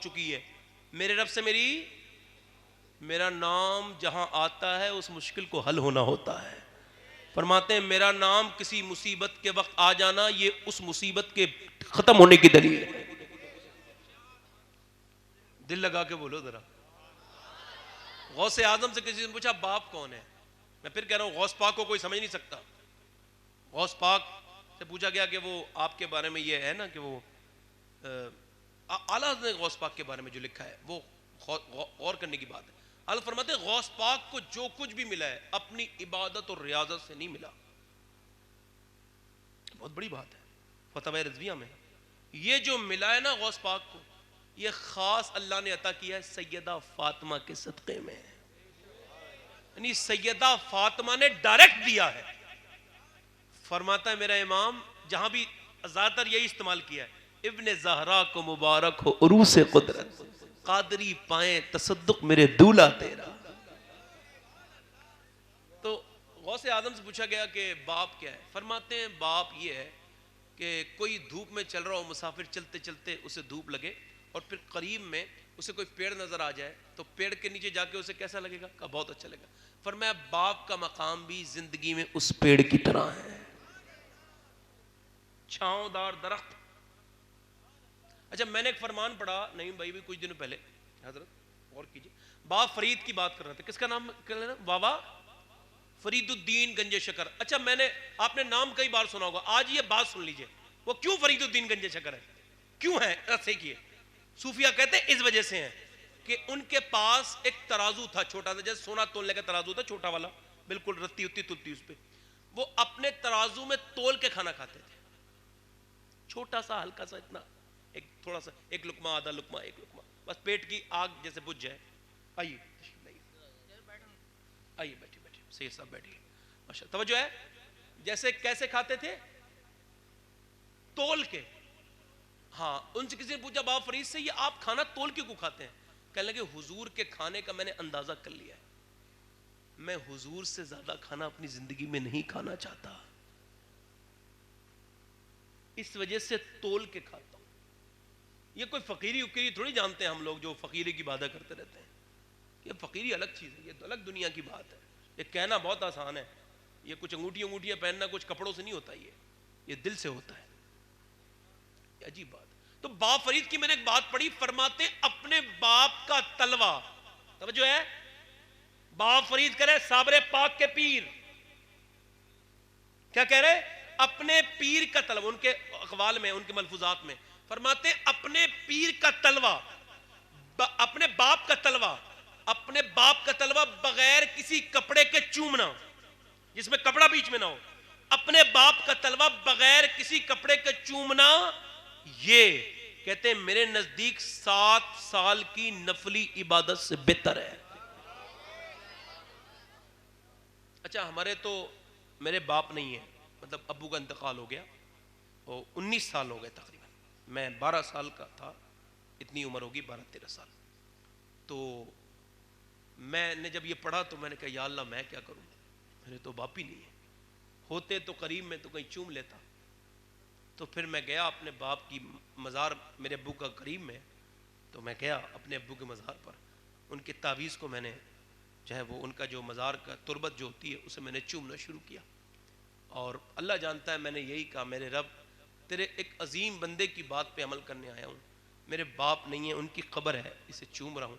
چکی ہے میرے رب سے میرا نام جہاں آتا ہے اس مشکل کو حل ہونا ہوتا ہے. فرماتے ہیں میرا نام کسی مصیبت کے وقت آ جانا یہ اس مصیبت کے ختم ہونے کی دلیل ہے. دل لگا کے بولو ذرا. غوث اعظم سے کسی نے پوچھا باپ کون ہے؟ میں پھر کہہ رہا ہوں غوث پاک کو کوئی سمجھ نہیں سکتا. غوث پاک سے پوچھا گیا کہ وہ آپ کے بارے میں یہ ہے نا کہ وہ اعلیٰ نے غوث پاک کے بارے میں جو لکھا ہے وہ غور کرنے کی بات ہے. اعلیٰ فرماتے ہیں غوث پاک کو جو کچھ بھی ملا ہے اپنی عبادت اور ریاضت سے نہیں ملا. بہت بڑی بات ہے. فتح رضویہ میں یہ جو ملا ہے نا غوث پاک کو یہ خاص اللہ نے عطا کیا ہے سیدہ فاطمہ کے صدقے میں. یعنی سیدہ فاطمہ نے ڈائریکٹ دیا ہے. فرماتا ہے میرا امام جہاں بھی زیادہ تر یہی استعمال کیا ہے ابن زہرا کو مبارک ہو عروس قدرت قادری پائیں تصدق میرے دولہ تیرا. تو غوث اعظم سے پوچھا گیا کہ باپ کیا ہے؟ فرماتے ہیں باپ یہ ہے کہ کوئی دھوپ میں چل رہا ہو مسافر چلتے چلتے اسے دھوپ لگے اور پھر قریب میں اسے کوئی پیڑ نظر آ جائے تو پیڑ کے نیچے جا کے اسے کیسا لگے گا؟ کہا بہت اچھا لگے گا. فرمایا باپ کا مقام بھی زندگی میں اس پیڑ کی طرح ہے چھاؤں دار درخت. اچھا میں نے ایک فرمان پڑھا نہیں بھائی بھی کچھ دنوں پہلے حضرت غور کیجئے بابا فرید کی بات کر رہے تھے. کس کا نام کر رہے ہیں؟ بابا فرید الدین گنج شکر. اچھا میں نے آپ نے نام کئی بار سنا ہوگا آج یہ بات سن لیجئے وہ کیوں فرید الدین گنج شکر ہے کیوں ہے ایسے کیے؟ صوفیہ کہتے ہیں اس وجہ سے ہیں کہ ان کے پاس ایک ترازو تھا چھوٹا سا جیسے سونا تولنے کا ترازو تھا چھوٹا والا بالکل رتی ہوتی تلتی اس پہ وہ اپنے ترازو میں تول کے کھانا کھاتے تھے. چھوٹا سا ہلکا سا اتنا ایک تھوڑا سا ایک لقمہ آدھا لقمہ ایک لقمہ بس پیٹ کی آگ جیسے بجھ جائے. آئیے آئیے بیٹھیے بیٹھیے سید صاحب بیٹھیے ماشاء توجہ ہے. جیسے کیسے کھاتے تھے؟ تول کے. ہاں ان سے کسی نے پوچھا بابا فرید سے یہ آپ کھانا تول کے کیوں کھاتے ہیں؟ کہنے لگے حضور کے کھانے کا میں نے اندازہ کر لیا ہے میں حضور سے زیادہ کھانا اپنی زندگی میں نہیں کھانا چاہتا اس وجہ سے تول کے کھاتا ہوں. یہ کوئی فقیری وقیری تھوڑی جانتے ہیں ہم لوگ جو فقیری کی باتیں کرتے رہتے ہیں. یہ فقیری الگ چیز ہے یہ الگ دنیا کی بات ہے. یہ کہنا بہت آسان ہے یہ کچھ انگوٹیاں پہننا کچھ کپڑوں سے نہیں ہوتا یہ دل سے ہوتا ہے. یہ عجیب بات. تو باپ فرید کی میں نے ایک بات پڑھی فرماتے اپنے باپ کا تلوہ توجہ ہے باپ فرید کرے صابر پاک کے پیر کیا کہہ رہے اپنے پیر کا تلوہ ان کے اقوال میں ان کے ملفوظات میں فرماتے اپنے پیر کا تلوہ اپنے باپ کا تلوہ بغیر کسی کپڑے کے چومنا جس میں کپڑا بیچ میں نہ ہو اپنے باپ کا تلوہ بغیر کسی کپڑے کے چومنا یہ کہتے ہیں میرے نزدیک 7 سال کی نفلی عبادت سے بہتر ہے. اچھا ہمارے تو میرے باپ نہیں ہیں مطلب ابو کا انتقال ہو گیا اور 19 سال ہو گئے تقریباً میں 12 سال کا تھا اتنی عمر ہوگی 12-13 سال. تو میں نے جب یہ پڑھا تو میں نے کہا یا اللہ میں کیا کروں میرے تو باپ ہی نہیں ہے ہوتے تو قریب میں تو کہیں چوم لیتا. تو پھر میں گیا اپنے باپ کی مزار میرے ابو کا قریب میں تو میں گیا اپنے ابو کے مزار پر ان کے تعویذ کو میں نے چاہے وہ ان کا جو مزار کا تربت جو ہوتی ہے اسے میں نے چومنا شروع کیا اور اللہ جانتا ہے میں نے یہی کہا میرے رب تیرے ایک عظیم بندے کی بات پہ عمل کرنے آیا ہوں میرے باپ نہیں ہے ان کی قبر ہے اسے چوم رہا ہوں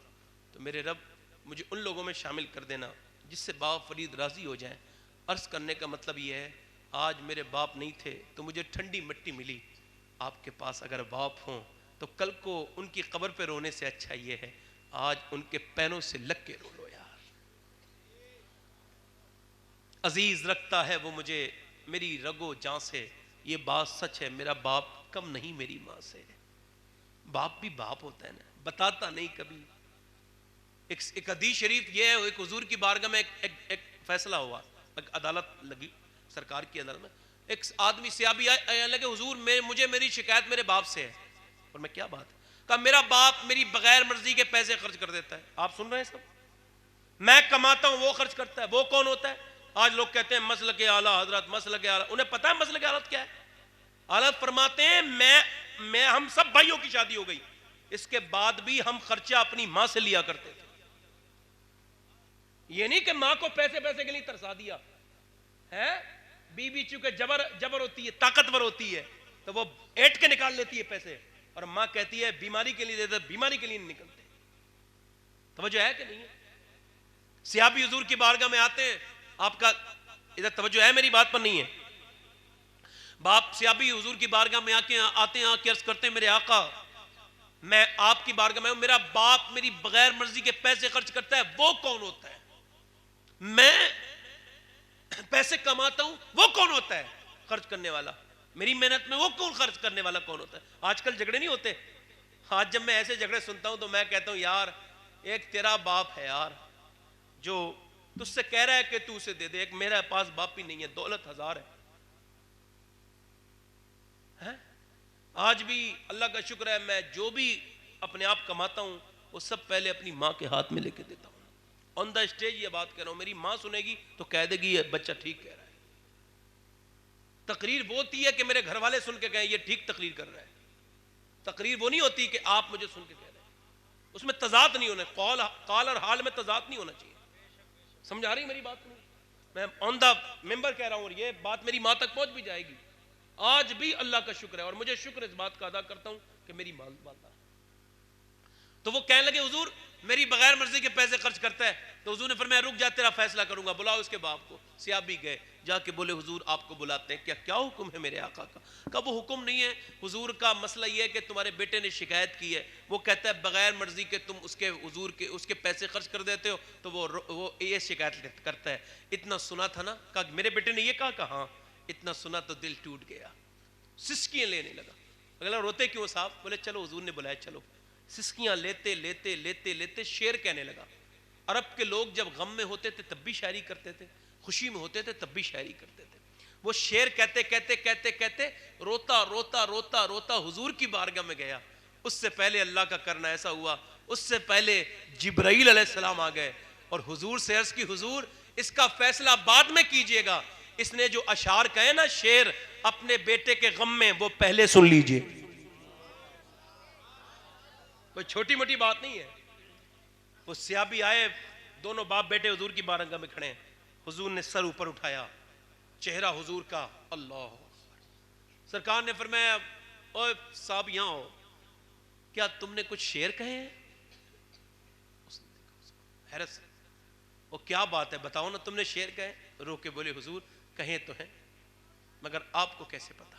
تو میرے رب مجھے ان لوگوں میں شامل کر دینا جس سے باپ فرید راضی ہو جائیں. عرض کرنے کا مطلب یہ ہے آج میرے باپ نہیں تھے تو مجھے ٹھنڈی مٹی ملی آپ کے پاس اگر باپ ہوں تو کل کو ان کی قبر پہ رونے سے اچھا یہ ہے آج ان کے پیروں سے لگ کے رو لو یار. عزیز رکھتا ہے وہ مجھے میری رگو جاں سے یہ بات سچ ہے میرا باپ کم نہیں میری ماں سے. باپ بھی باپ ہوتا ہے نا بتاتا نہیں کبھی. ایک حدیث شریف یہ ہے ایک حضور کی بارگاہ میں ایک فیصلہ ہوا ایک عدالت لگی سرکار کی عدالت میں ایک آدمی سیابی آئے لگے حضور مجھے میری شکایت میرے باپ سے ہے اور میں کیا بات ہے کہا میرا باپ میری بغیر مرضی کے پیسے خرچ کر دیتا ہے. آپ سن رہے ہیں سب میں کماتا ہوں وہ خرچ کرتا ہے. وہ کون ہوتا ہے؟ آج لوگ کہتے ہیں مسلک اعلیٰ حضرت مسلک اعلیٰ انہیں پتہ ہے مسلک اعلیٰ کیا ہے؟ حضرت فرماتے ہیں میں ہم سب بھائیوں کی شادی ہو گئی اس کے بعد بھی ہم خرچہ اپنی ماں سے لیا کرتے تھے. یہ نہیں کہ ماں کو پیسے کے لیے ترسا دیا ہے. بی چونکہ جبر ہوتی ہے, طاقتور ہوتی ہے, تو وہ ایٹ کے نکال لیتی ہے پیسے, اور ماں کہتی ہے بیماری کے لیے دے دے, بیماری کے لیے نہیں نکلتے. توجہ ہے کہ نہیں ہے؟ صحابی حضور کی بارگاہ میں آتے ہیں, آپ کا ادھر توجہ ہے میری بات پر نہیں ہے. باپ صحابی حضور کی بارگاہ میں آتے ہیں, آ کے عرض کرتے ہیں میرے آقا میں آپ کی بارگاہ میں ہوں, میرا باپ میری بغیر مرضی کے پیسے خرچ کرتا ہے, وہ کون ہوتا ہے؟ میں پیسے کماتا ہوں, وہ کون ہوتا ہے خرچ کرنے والا؟ میری محنت میں وہ کون خرچ کرنے والا کون ہوتا ہے؟ آج کل جھگڑے نہیں ہوتے. آج جب میں ایسے جھگڑے سنتا ہوں تو میں کہتا ہوں یار ایک تیرا باپ ہے یار جو تجھ سے کہہ رہا ہے کہ تو اسے دے دے, ایک میرا پاس باپ ہی نہیں ہے, دولت ہزار ہے. آج بھی اللہ کا شکر ہے میں جو بھی اپنے آپ کماتا ہوں وہ سب پہلے اپنی ماں کے ہاتھ میں لے کے دیتا ہوں. آن دا اسٹیج یہ بات کہہ رہا ہوں, میری ماں سنے گی تو کہہ دے گی یہ بچہ ٹھیک کہہ رہا ہے. تقریر وہ ہوتی ہے کہ میرے گھر والے سن کے کہیں یہ ٹھیک تقریر کر رہا ہے. تقریر وہ نہیں ہوتی کہ آپ مجھے سن کے کہہ رہے ہیں, اس میں تضاد نہیں ہونا, قال اور حال میں تضاد نہیں ہونا چاہیے. سمجھا رہی میری بات؟ میں آن دا ممبر کہہ رہا ہوں اور یہ بات میری ماں تک پہنچ بھی جائے گی. آج بھی اللہ کا شکر ہے اور مجھے شکر اس بات کا ادا کرتا ہوں کہ میری ماں مالدار. تو وہ کہنے لگے حضور میری بغیر مرضی کے پیسے خرچ کرتا ہے. تو حضور نے فرمایا رک جا, تیرا فیصلہ کروں گا, بلاؤ اس کے باپ کو. صحابی گئے, جا کے بولے حضور آپ کو بلاتے ہیں. کیا حکم ہے میرے آقا کا؟ کہا وہ حکم نہیں ہے, حضور کا مسئلہ یہ ہے کہ تمہارے بیٹے نے شکایت کی ہے, وہ کہتا ہے بغیر مرضی کے تم اس کے حضور کے اس کے پیسے خرچ کر دیتے ہو, تو وہ یہ شکایت کرتا ہے. اتنا سنا تھا نا؟ کہا میرے بیٹے نے یہ کہا. کہ ہاں. اتنا سنا تو دل ٹوٹ گیا, سسکیاں لینے لگا. اگلا روتے کیوں صاحب؟ بولے چلو حضور نے بلایا چلو. سسکیاں لیتے لیتے لیتے لیتے شعر کہنے لگا. عرب کے لوگ جب غم میں ہوتے تھے تب بھی شاعری کرتے تھے, خوشی میں ہوتے تھے تب بھی شاعری کرتے تھے. وہ شعر کہتے کہتے کہتے کہتے روتا روتا روتا روتا حضور کی بارگاہ میں گیا. اس سے پہلے اللہ کا کرنا ایسا ہوا, اس سے پہلے جبرائیل علیہ السلام آ گئے اور حضور سے عرض کی حضور اس کا فیصلہ بعد میں کیجئے گا, اس نے جو اشعار کہے نا شعر اپنے بیٹے کے غم میں, وہ پہلے سن لیجئے. کوئی چھوٹی موٹی بات نہیں ہے. وہ صحابی آئے, دونوں باپ بیٹے حضور کی بارگاہ میں کھڑے ہیں. حضور نے سر اوپر اٹھایا, چہرہ حضور کا اللہ. سرکار نے فرمایا اوے صاحب یہاں ہو, کیا تم نے کچھ شعر کہے ہیں؟ حیرت سے, وہ کیا بات ہے بتاؤ نا, تم نے شعر کہے؟ رو کے بولے حضور کہیں تو ہیں, مگر آپ کو کیسے پتا,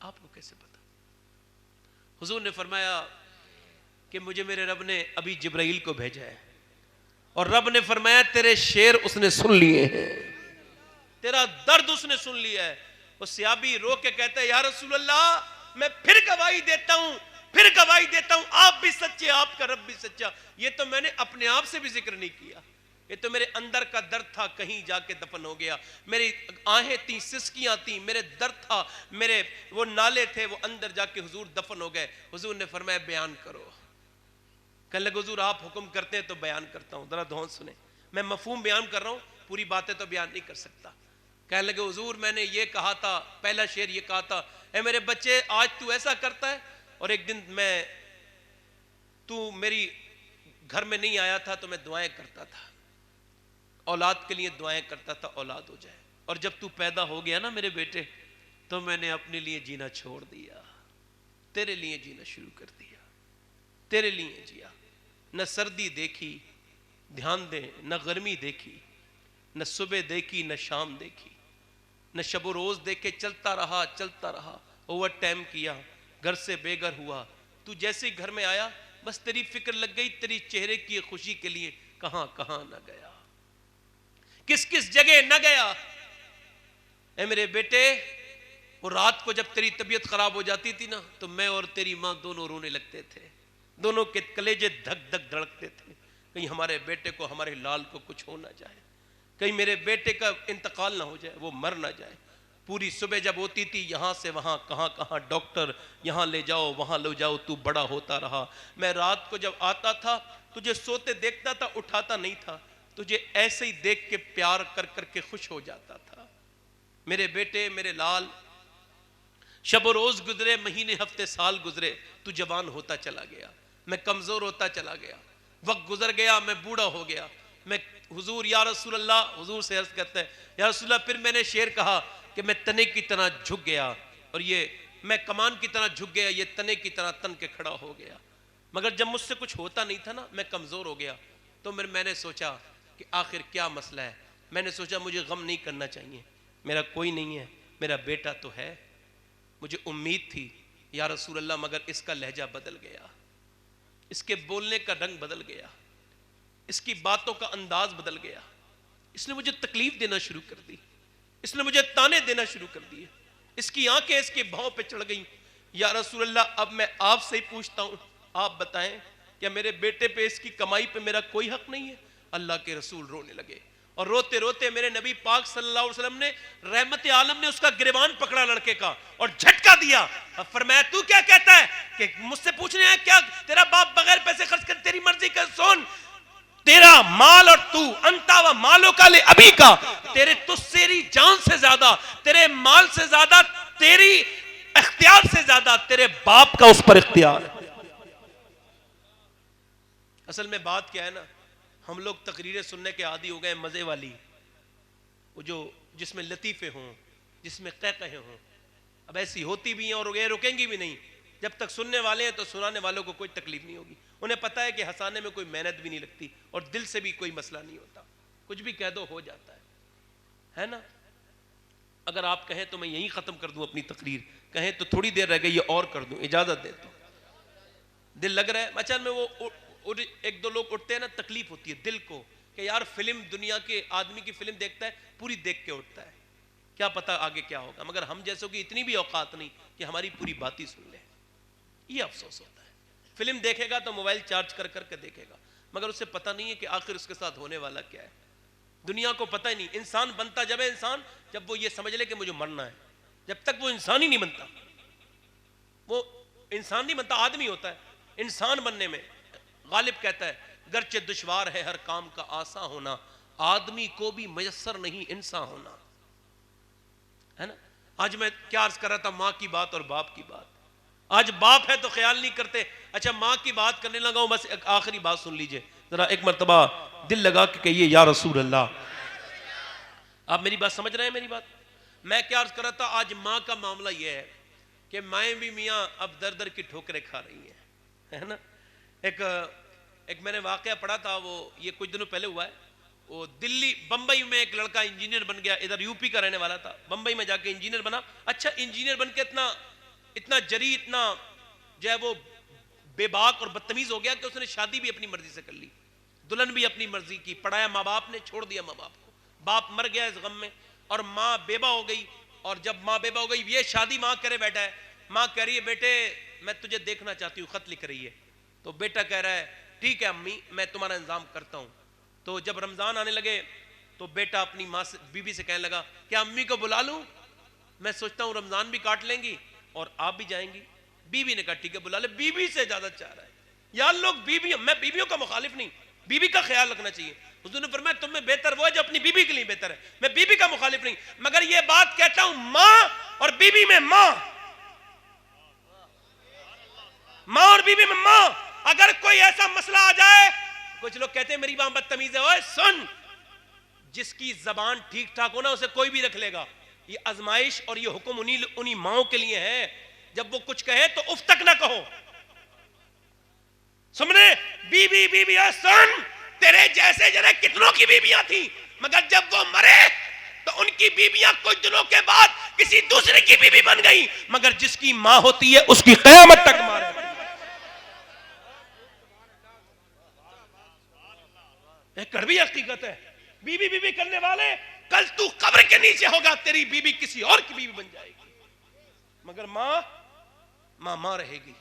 آپ کو کیسے پتا؟ حضور نے فرمایا کہ مجھے میرے رب نے ابھی جبرائیل کو بھیجا ہے, اور رب نے فرمایا تیرے شعر اس نے سن لیے ہیں, تیرا درد اس نے سن لیا ہے. وہ صحابی رو کے کہتا ہے یا رسول اللہ میں پھر گواہی دیتا ہوں, پھر گواہی دیتا ہوں, آپ بھی سچے, آپ کا رب بھی سچا. یہ تو میں نے اپنے آپ سے بھی ذکر نہیں کیا, یہ تو میرے اندر کا درد تھا, کہیں جا کے دفن ہو گیا. میری آہیں تھیں, سسکیاں تھیں, میرے درد تھا, میرے وہ نالے تھے, وہ اندر جا کے حضور دفن ہو گئے. حضور نے فرمایا بیان کرو. کہنے لگے حضور آپ حکم کرتے ہیں تو بیان کرتا ہوں, ذرا دھون سنیں. میں مفہوم بیان کر رہا ہوں, پوری باتیں تو بیان نہیں کر سکتا. کہنے لگے حضور میں نے یہ کہا تھا, پہلا شعر یہ کہا تھا, اے میرے بچے آج تو ایسا کرتا ہے, اور ایک دن تو میری گھر میں نہیں آیا تھا تو میں دعائیں کرتا تھا, اولاد کے لیے دعائیں کرتا تھا اولاد ہو جائے, اور جب تو پیدا ہو گیا نا میرے بیٹے تو میں نے اپنے لیے جینا چھوڑ دیا, تیرے لیے جینا شروع کر دیا, تیرے لیے جیا. نہ سردی دیکھی دھیان دیں, نہ گرمی دیکھی, نہ صبح دیکھی نہ شام دیکھی, نہ شب و روز دیکھے, چلتا رہا چلتا رہا, اوور ٹائم کیا, گھر سے بے گھر ہوا. تو جیسے ہی گھر میں آیا بس تیری فکر لگ گئی, تیری چہرے کی خوشی کے لیے کہاں کہاں نہ گیا, کس کس جگہ نہ گیا. اے میرے بیٹے وہ رات کو جب تیری طبیعت خراب ہو جاتی تھی نا تو میں اور تیری ماں دونوں رونے لگتے تھے, دونوں کے کلیجے دھک دھک دھڑکتے تھے, کہیں ہمارے بیٹے کو, ہمارے لال کو کچھ ہو نہ جائے, کہیں میرے بیٹے کا انتقال نہ ہو جائے, وہ مر نہ جائے. پوری صبح جب ہوتی تھی یہاں سے وہاں, کہاں کہاں ڈاکٹر, یہاں لے جاؤ وہاں لے جاؤ, تو بڑا ہوتا رہا. میں رات کو جب آتا تھا تجھے سوتے دیکھتا تھا, اٹھاتا نہیں تھا, تجھے ایسے ہی دیکھ کے پیار کر کر کے خوش ہو جاتا تھا. میرے بیٹے میرے لال شب و روز گزرے، مہینے ہفتے سال گزرے، تو جوان ہوتا چلا گیا، میں کمزور ہوتا چلا گیا، وقت گزر گیا، میں بوڑھا ہو گیا، میں حضور یا رسول اللہ، حضور سے عرض کرتا ہے یا رسول اللہ، پھر میں نے شعر کہا کہ میں تنے کی طرح جھک گیا، اور یہ میں کمان کی طرح جھک گیا، یہ تنے کی طرح تن کے کھڑا ہو گیا، مگر جب مجھ سے کچھ ہوتا نہیں تھا نا، میں کمزور ہو گیا، تو میں نے سوچا کہ آخر کیا مسئلہ ہے، میں نے سوچا مجھے غم نہیں کرنا چاہیے، میرا کوئی نہیں ہے، میرا بیٹا تو ہے، مجھے امید تھی یا رسول اللہ، مگر اس کا لہجہ بدل گیا، اس کے بولنے کا رنگ بدل گیا، اس کی باتوں کا انداز بدل گیا، اس نے مجھے تکلیف دینا شروع کر دی، اس نے مجھے تانے دینا شروع کر دیے، اس کی آنکھیں اس کے بھاؤں پہ چڑھ گئیں، یا رسول اللہ اب میں آپ سے ہی پوچھتا ہوں، آپ بتائیں کیا میرے بیٹے پہ، اس کی کمائی پہ میرا کوئی حق نہیں ہے؟ اللہ کے رسول رونے لگے، اور روتے روتے میرے نبی پاک صلی اللہ علیہ وسلم نے، رحمت عالم نے اس کا گریبان پکڑا لڑکے کا اور جھٹکا دیا، فرمایا تو کیا کہتا ہے کہ مجھ سے پوچھنے ہیں کیا، تیرا باپ بغیر پیسے خرچ کر تیری مرضی کا، سن تیرا مال اور تو انتا و مالوں کا لے ابھی کا، تیرے تیری جان سے زیادہ، تیرے مال سے زیادہ، تیری اختیار سے زیادہ تیرے باپ کا اس پر اختیار ہے۔ اصل میں بات کیا ہے نا، ہم لوگ تقریریں سننے کے عادی ہو گئے، مزے والی، وہ جو جس میں لطیفے ہوں، جس میں قہقہے ہوں، اب ایسی ہوتی بھی ہیں اور یہ رکیں گی بھی نہیں، جب تک سننے والے ہیں تو سنانے والوں کو کوئی تکلیف نہیں ہوگی، انہیں پتہ ہے کہ ہنسانے میں کوئی محنت بھی نہیں لگتی اور دل سے بھی کوئی مسئلہ نہیں ہوتا، کچھ بھی کہہ دو ہو جاتا ہے نا۔ اگر آپ کہیں تو میں یہیں ختم کر دوں اپنی تقریر، کہیں تو تھوڑی دیر رہ گئی اور کر دوں، اجازت دیتا ہوں، دل لگ رہا ہے، اچھا میں وہ ایک دو لوگ اٹھتے ہیں نا، تکلیف ہوتی ہے دل کو کہ یار فلم، دنیا کے آدمی کی فلم دیکھتا ہے پوری دیکھ کے اٹھتا ہے، کیا پتہ آگے کیا ہوگا، مگر ہم جیسوں کی اتنی بھی اوقات نہیں کہ ہماری پوری بات ہی سن لیں، یہ افسوس ہوتا ہے۔ فلم دیکھے گا تو موبائل چارج کر کر کے دیکھے گا، مگر اسے پتہ نہیں ہے کہ آخر اس کے ساتھ ہونے والا کیا ہے، دنیا کو پتہ ہی نہیں۔ انسان بنتا جب ہے انسان، جب وہ یہ سمجھ لے کہ مجھے مرنا ہے، جب تک وہ انسان ہی نہیں بنتا، وہ انسان نہیں بنتا، آدمی ہوتا ہے۔ انسان بننے میں غالب کہتا ہے گرچہ دشوار ہے ہر کام کا آسان ہونا، آدمی کو بھی میسر نہیں انسان ہونا، ہے نا۔ آج میں کیا عرض کر رہا تھا، ماں کی بات اور باپ کی بات، آج باپ ہے تو خیال نہیں کرتے، اچھا ماں کی بات کرنے لگا ہوں، بس ایک آخری بات سن لیجئے ذرا، ایک مرتبہ دل لگا کے کہیے یا رسول اللہ۔ آپ میری بات سمجھ رہے ہیں؟ میری بات میں کیا عرض کر رہا تھا، آج ماں کا معاملہ یہ ہے کہ مائیں بھی میاں اب در در کی ٹھوکریں کھا رہی ہیں، ہے نا۔ ایک میں نے واقعہ پڑھا تھا، وہ یہ کچھ دنوں پہلے ہوا ہے، وہ دلی بمبئی میں ایک لڑکا انجینئر بن گیا، ادھر یو پی کا رہنے والا تھا، بمبئی میں جا کے انجینئر بنا، اچھا انجینئر بن کے اتنا جری، اتنا جو ہے وہ بے باک اور بدتمیز ہو گیا کہ اس نے شادی بھی اپنی مرضی سے کر لی، دلہن بھی اپنی مرضی کی، پڑھایا ماں باپ نے، چھوڑ دیا ماں باپ کو، باپ مر گیا اس غم میں، اور ماں بیوہ ہو گئی، اور جب ماں بیوہ ہو گئی، یہ شادی ماں کرے بیٹھا ہے، ماں کہہ رہی ہے بیٹے میں تجھے دیکھنا چاہتی ہوں، خط لکھ رہی ہے، تو بیٹا کہہ رہا ہے ٹھیک ہے امی میں تمہارا انتظام کرتا ہوں۔ تو جب رمضان آنے لگے تو بیٹا اپنی ماں سے، بی بی سے کہنے لگا کیا امی کو بلا لوں، میں سوچتا ہوں رمضان بھی کاٹ لیں گی اور آپ بھی جائیں گی۔ بی بی نے کہا ٹھیک ہے بلا لے، بی بی سے اجازت چاہ رہا ہے یار لوگ بیوی، میں بیویوں کا مخالف نہیں، بیوی کا خیال رکھنا چاہیے، حضور نے فرمایا تم میں بہتر وہ ہے جو اپنی بیوی کے لیے بہتر ہے، میں بیوی کا مخالف نہیں، مگر یہ بات کہتا ہوں ماں اور بیوی میں ماں اور بیوی میں ماں، اگر کوئی ایسا مسئلہ آ جائے، کچھ لوگ کہتے ہیں میری ماں بدتمیز ہے، اوے سن، جس کی زبان ٹھیک ٹھاک ہونا اسے کوئی بھی رکھ لے گا، یہ آزمائش اور یہ حکم انہی ماؤں کے لیے ہے، جب وہ کچھ کہے تو اف تک نہ کہو، سمجھے، بی سن، تیرے جیسے جنہیں کتنوں کی بیویاں تھیں، مگر جب وہ مرے تو ان کی بیویاں کچھ دنوں کے بعد کسی دوسرے کی بیوی بن گئی، مگر جس کی ماں ہوتی ہے اس کی قیامت تک ماں رہتی ہے۔ ایک کڑوی حقیقت ہے، بیوی کرنے والے، کل تو قبر کے نیچے ہوگا، تیری بیوی کسی اور کی بیوی بن جائے گی، مگر ماں رہے گی،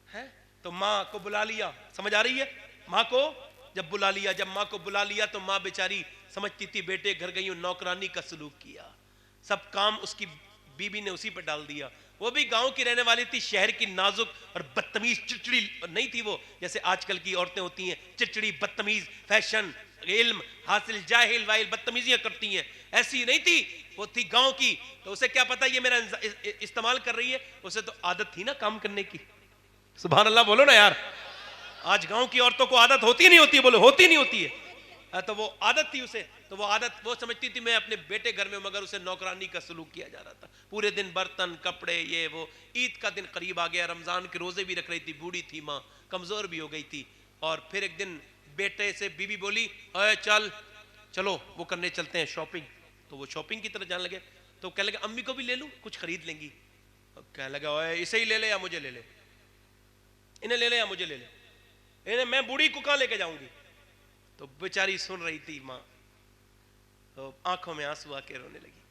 ہے تو ماں کو بلا لیا، سمجھ آ رہی ہے، ماں کو جب بلا لیا، جب ماں کو بلا لیا تو ماں بیچاری سمجھتی تھی بیٹے گھر گئی ہوں، نوکرانی کا سلوک کیا، سب کام اس کی بیوی نے اسی پہ ڈال دیا، وہ بھی گاؤں کی رہنے والی تھی، شہر کی نازک اور بدتمیز چڑچڑی نہیں تھی وہ، جیسے آج کل کی عورتیں ہوتی ہیں چڑچڑی بدتمیز، فیشن علم حاصل جاہل وائل بدتمیزیاں کرتی ہیں، ایسی نہیں تھی، وہ تھی گاؤں کی، تو اسے کیا پتا یہ میرا استعمال کر رہی ہے، اسے تو عادت تھی نا کام کرنے کی. سبحان اللہ بولو نا یار. آج گاؤں کی عورتوں کو عادت ہوتی نہیں ہوتی ہے، بولو ہوتی نہیں ہوتی ہے. تو وہ عادت تھی اسے، تو وہ عادت وہ سمجھتی تھی میں اپنے بیٹے گھر میں، مگر اسے نوکرانی کا سلوک کیا جا رہا تھا. پورے دن برتن کپڑے یہ وہ. عید کا دن قریب آ گیا، رمضان کے روزے بھی رکھ رہی تھی، بوڑھی تھی ماں، کمزور بھی ہو گئی تھی. اور پھر ایک دن بیٹے سے بی بی بولی اے چلو وہ کرنے چلتے ہیں شاپنگ. تو وہ شاپنگ کی طرف جانے لگے، تو کہنے لگے امی کو بھی لے لوں، کچھ خرید لیں گی. کہنے لگا اوے اسے ہی لے لے یا مجھے لے لے، انہیں لے لے یا مجھے لے لے، انہیں میں بوڑھی کو کہاں لے کے جاؤں گی. تو بیچاری سن رہی تھی ماں، تو آنکھوں میں آنسو آ کے رونے لگی.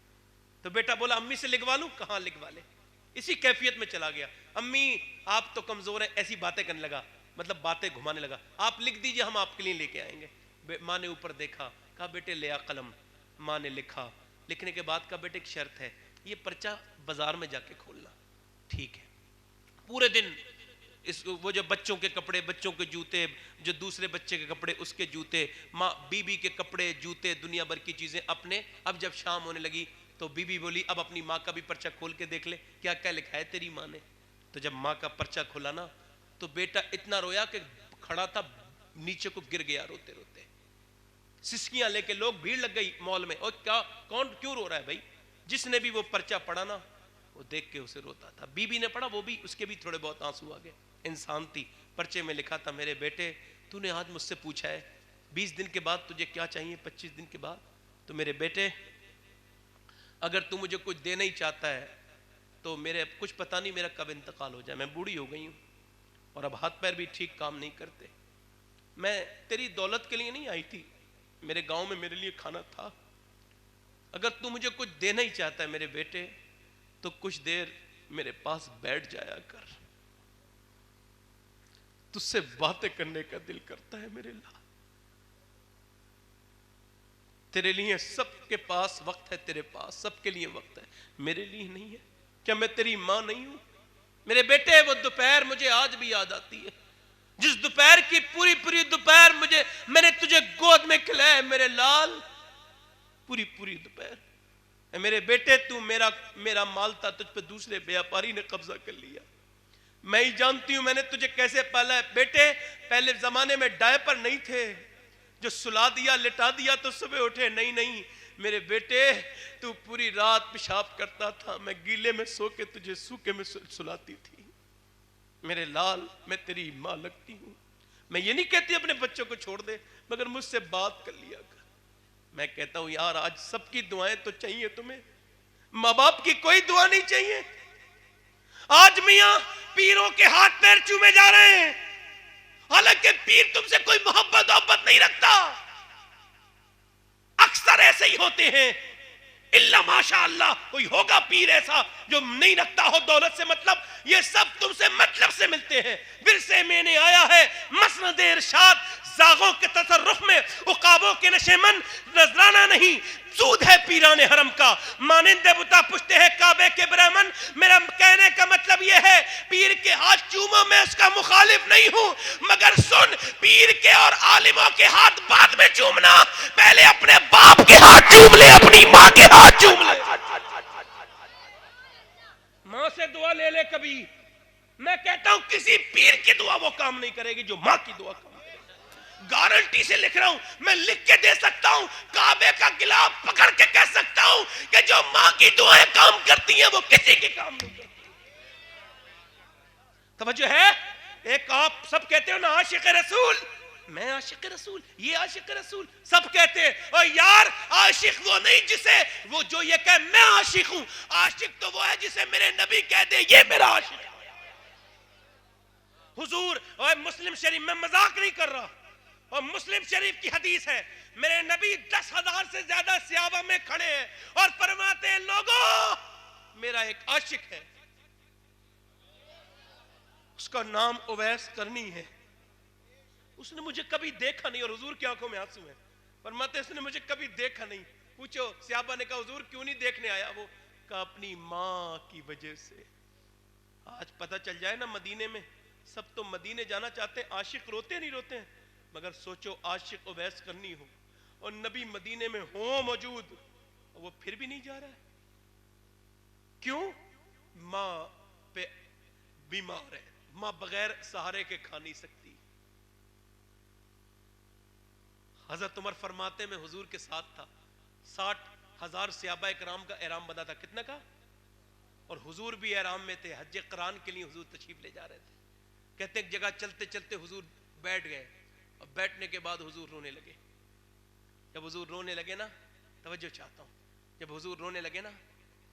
تو بیٹا بولا امی سے لکھوا لوں، کہاں لکھوا لے. اسی کیفیت میں چلا گیا. امی آپ تو کمزور ہیں، ایسی باتیں کرنے لگا، مطلب باتیں گھمانے لگا. آپ لکھ دیجئے ہم آپ کے لیے لے کے آئیں گے. ماں نے اوپر دیکھا، کہا بیٹے لے آ قلم. ماں نے لکھا. لکھنے کے بعد کہا بیٹے ایک شرط ہے، یہ پرچہ بازار میں جا کے کھولنا. ٹھیک ہے. پورے دن وہ جو بچوں کے کپڑے، بچوں کے جوتے، جو دوسرے بچے کے کپڑے اس کے جوتے، ماں بی بی کے کپڑے جوتے دنیا بھر کی چیزیں اپنے. اب جب شام ہونے لگی تو بی بی بولی اب اپنی ماں کا بھی پرچہ کھول کے دیکھ لے کیا کیا لکھا ہے تیری ماں نے. تو جب ماں کا پرچہ کھولا نا تو بیٹا اتنا رویا کہ کھڑا تھا نیچے کو گر گیا روتے روتے. سسکیاں لے کے لوگ بھیڑ لگ گئی مال میں. اور کیا کون کیوں رو رہا ہے بھائی؟ جس نے بھی وہ پرچہ پڑھا نا وہ دیکھ کے اسے روتا تھا. بی بی نے پڑھا، وہ بھی اس کے بھی تھوڑے بہت آنسو آ گئے. انسان تھی. پرچے میں لکھا تھا میرے بیٹے تو نے آج مجھ سے پوچھا ہے 20 دن کے بعد تجھے کیا چاہیے، 25 دن کے بعد. تو میرے بیٹے اگر تو مجھے کچھ دینا ہی چاہتا ہے تو میرے اب کچھ پتہ نہیں میرا کب انتقال ہو جائے. میں بوڑھی ہو گئی ہوں اور اب ہاتھ پیر بھی ٹھیک کام نہیں کرتے. میں تیری دولت کے لیے نہیں آئی تھی، میرے گاؤں میں میرے لیے کھانا تھا. اگر تو مجھے کچھ دینا ہی چاہتا ہے میرے بیٹے تو کچھ دیر میرے پاس بیٹھ جایا کر، تجھ سے باتیں کرنے کا دل کرتا ہے میرے لال. تیرے لیے سب کے پاس وقت ہے، تیرے پاس سب کے لیے وقت ہے، میرے لیے نہیں ہے. کیا میں تیری ماں نہیں ہوں؟ میرے بیٹے وہ دوپہر مجھے آج بھی یاد آتی ہے، جس دوپہر کی پوری پوری دوپہر میں نے تجھے گود میں کھلایا ہے میرے لال. پوری پوری دوپہر. میرے بیٹے تو میرا مال تھا، تجھ پہ دوسرے بیاپاری نے قبضہ کر لیا. میں ہی جانتی ہوں میں نے تجھے کیسے پالا ہے. بیٹے پہلے زمانے میں ڈائپر نہیں تھے، جو سلا دیا لٹا دیا تو صبح اٹھے. نہیں میرے بیٹے تو پوری رات پیشاب کرتا تھا، میں گیلے میں سو کے تجھے سوکھے میں سلاتی تھی. میرے لال میں تیری ماں لگتی ہوں. میں یہ نہیں کہتی اپنے بچوں کو چھوڑ دے، مگر مجھ سے بات کر لیا کر. میں کہتا ہوں یار آج سب کی دعائیں تو چاہیے تمہیں، ماں باپ کی کوئی دعا نہیں چاہیے. آج میاں پیروں کے ہاتھ پیر چومے جا رہے ہیں، حالانکہ پیر تم سے کوئی محبت نہیں رکھتا. اکثر ایسے ہی ہوتے ہیں، اللہ ماشاء اللہ کوئی ہوگا پیر ایسا جو نہیں رکھتا ہو دولت سے مطلب. یہ سب تم سے مطلب سے ملتے ہیں. ورثے میں نے آیا ہے مسند ارشاد، زاغوں کے تصرف میں عقابوں کے نشے من نذرانہ نہیں. سود ہے پیران حرم کا، مانند بتا پوچھتے ہیں کعبے کے برہمن. میرا کہنے کا مطلب یہ ہے پیر کے ہاتھ چومو، میں اس کا مخالف نہیں ہوں، مگر سن پیر کے اور عالموں کے ہاتھ بعد میں چومنا، پہلے اپنے باپ کے ہاتھ چوم لے، اپنی ماں کے ہاتھ چوم لے. ماں سے دعا لے لے. کبھی میں کہتا ہوں کسی پیر کی دعا وہ کام نہیں کرے گی جو ماں کی دعا کام کرے گی. گارنٹی سے لکھ رہا ہوں، میں لکھ کے دے سکتا ہوں، کعبے کا گلاف پکڑ کے کہہ سکتا ہوں کہ جو ماں کی دعائیں کام کرتی ہیں وہ کسی کی کام نہیں کرتی. توجہ ہے؟ ایک آپ سب کہتے ہو نا عاشق رسول، میں عاشق رسول، یہ عاشق رسول سب کہتے ہیں. اور یار عاشق وہ نہیں جسے وہ جو یہ کہے میں عاشق ہوں. عاشق تو وہ ہے جسے میرے نبی کہہ دے یہ میرا عاشق ہے. حضور اور مسلم شریف، میں مذاق نہیں کر رہا، اور مسلم شریف کی حدیث ہے میرے نبی 10,000 سے زیادہ صحابہ میں کھڑے ہیں اور فرماتے ہیں لوگوں میرا ایک عاشق ہے، اس کا نام اویس کرنی ہے. اس نے مجھے کبھی دیکھا نہیں، اور حضور کی آنکھوں میں آنسو ہیں. فرماتے اس نے مجھے کبھی دیکھا نہیں. پوچھو صحابہ نے کہا حضور کیوں نہیں دیکھنے آیا؟ وہ کہا اپنی ماں کی وجہ سے. آج پتہ چل جائے نا مدینے میں سب تو مدینے جانا چاہتے ہیں، عاشق روتے نہیں روتے ہیں، مگر سوچو عاشق اویس کرنی ہو اور نبی مدینے میں ہوں موجود، وہ پھر بھی نہیں جا رہا ہے. کیوں؟ ماں پہ بیمار ہے، ماں بغیر سہارے کے کھا نہیں سکتی. حضرت عمر فرماتے میں حضور کے ساتھ تھا، 60,000 صحابہ کرام کا احرام بندھا تھا. کتنا کا؟ اور حضور بھی احرام میں تھے. حج قران کے لیے حضور تشریف لے جا رہے تھے. کہتے ایک جگہ چلتے چلتے حضور بیٹھ گئے، اور بیٹھنے کے بعد حضور رونے لگے. جب حضور رونے لگے نا، توجہ چاہتا ہوں، جب حضور رونے لگے نا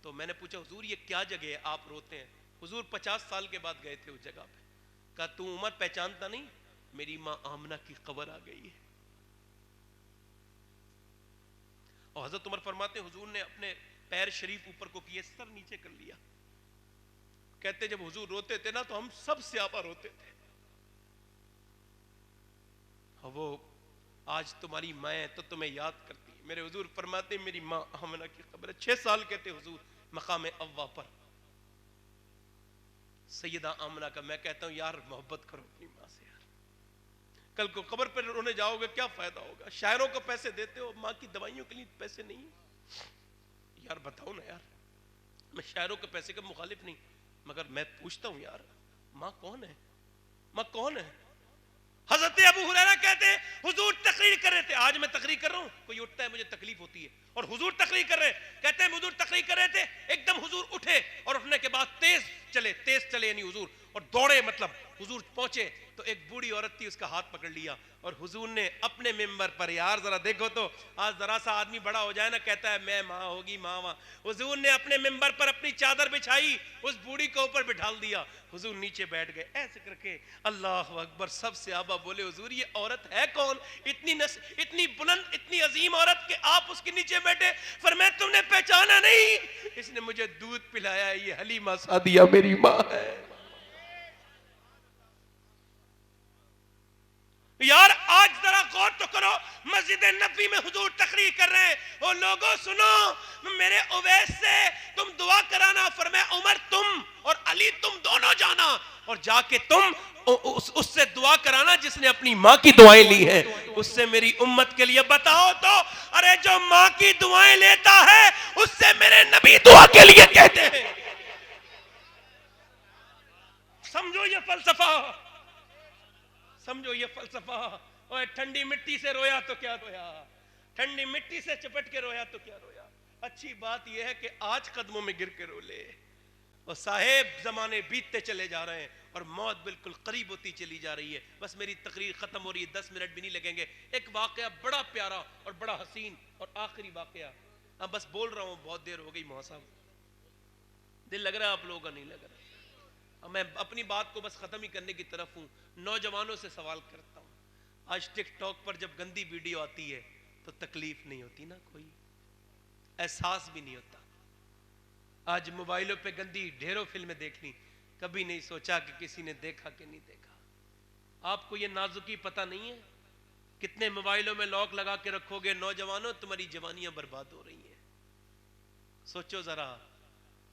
تو میں نے پوچھا حضور یہ کیا جگہ ہے آپ روتے ہیں؟ حضور 50 سال کے بعد گئے تھے اس جگہ پہ. کہا تو عمر پہچانتا نہیں؟ میری ماں آمنہ کی قبر آ گئی ہے. اور حضرت عمر فرماتے ہیں حضور نے اپنے پیر شریف اوپر کو کیے، سر نیچے کر لیا. کہتے جب حضور روتے تھے نا تو ہم سب صحابہ روتے تھے. وہ آج تمہاری ماں ہے تو تمہیں یاد کرتی ہے. میرے حضور فرماتے ہیں میری ماں آمنہ کی قبر ہے. 6 سال کہتے حضور مقام اوا پر سیدہ آمنہ کا. میں کہتا ہوں یار محبت کرو اپنی ماں سے یار. کل کو قبر پر رونے جاؤ گے کیا فائدہ ہوگا؟ شاعروں کو پیسے دیتے ہو، ماں کی دوائیوں کے لیے پیسے نہیں. یار بتاؤ نا یار. میں شاعروں کے پیسے کا مخالف نہیں، مگر میں پوچھتا ہوں یار ماں کون ہے؟ ماں کون ہے؟ حضرت ابو ہریرہ کہتے ہیں حضور تقریر کر رہے تھے. آج میں تقریر کر رہا ہوں، کوئی اٹھتا ہے مجھے تکلیف ہوتی ہے، اور حضور تقریر کر رہے ہیں. کہتے ہیں حضور تقریر کر رہے تھے، ایک دم حضور اٹھے اور اٹھنے کے بعد تیز چلے یعنی حضور اور دوڑے. مطلب حضور پہنچے تو ایک بوڑھی عورت تھی، اس کا ہاتھ پکڑ لیا اور حضور نے اپنے ممبر پر، یار ذرا دیکھو تو آج ذرا سا آدمی بڑا ہو جائے نا کہتا ہے میں ماں ہوگی ماں ماں. حضور نے اپنے ممبر پر اپنی چادر بچھائی، اس بوڑھی کو اوپر بٹھال دیا. حضور نیچے بیٹھ گئے ایسے کر کے. اللہ اکبر. سب صحابہ بولے حضور یہ عورت ہے کون؟ اتنی بلند اتنی عظیم عورت کہ آپ اس کے نیچے بیٹھے. فرمایا تم نے پہچانا نہیں؟ اس نے مجھے دودھ پلایا ہے، یہ حلیمہ سعدیہ میری ماں ہے. یار آج ذرا غور تو کرو، مسجد نبوی میں حضور تقریر کر رہے ہیں. وہ لوگوں سنو، میرے اویس سے تم دعا کرانا. فرمایا عمر تم اور علی تم دونوں جانا اور جا کے تم اس سے دعا کرانا جس نے اپنی ماں کی دعائیں لی ہیں. اس سے میری امت کے لیے بتاؤ تو، ارے جو ماں کی دعائیں لیتا ہے اس سے میرے نبی دعا کے لیے کہتے ہیں. سمجھو یہ فلسفہ، سمجھو یہ فلسفہ. اوے ٹھنڈی مٹی سے رویا تو کیا رویا، ٹھنڈی مٹی سے چپٹ کے رویا تو کیا رویا. اچھی بات یہ ہے کہ آج قدموں میں گر کے رو لے. اور صاحب زمانے بیتتے چلے جا رہے ہیں اور موت بالکل قریب ہوتی چلی جا رہی ہے. بس میری تقریر ختم ہو رہی ہے، 10 منٹ بھی نہیں لگیں گے. ایک واقعہ بڑا پیارا اور بڑا حسین اور آخری واقعہ. اب بس بول رہا ہوں، بہت دیر ہو گئی. محسن دل لگ رہا ہے آپ لوگوں کا؟ نہیں لگ رہا. میں اپنی بات کو بس ختم ہی کرنے کی طرف ہوں. نوجوانوں سے سوال کرتا ہوں، آج ٹک ٹاک پر جب گندی ویڈیو آتی ہے تو تکلیف نہیں ہوتی نا؟ کوئی احساس بھی نہیں ہوتا. آج موبائلوں پہ گندی ڈھیروں فلمیں دیکھ لی، کبھی نہیں سوچا کہ کسی نے دیکھا کہ نہیں دیکھا. آپ کو یہ نازکی پتہ نہیں ہے کتنے موبائلوں میں لاک لگا کے رکھو گے نوجوانوں تمہاری جوانیاں برباد ہو رہی ہیں. سوچو ذرا،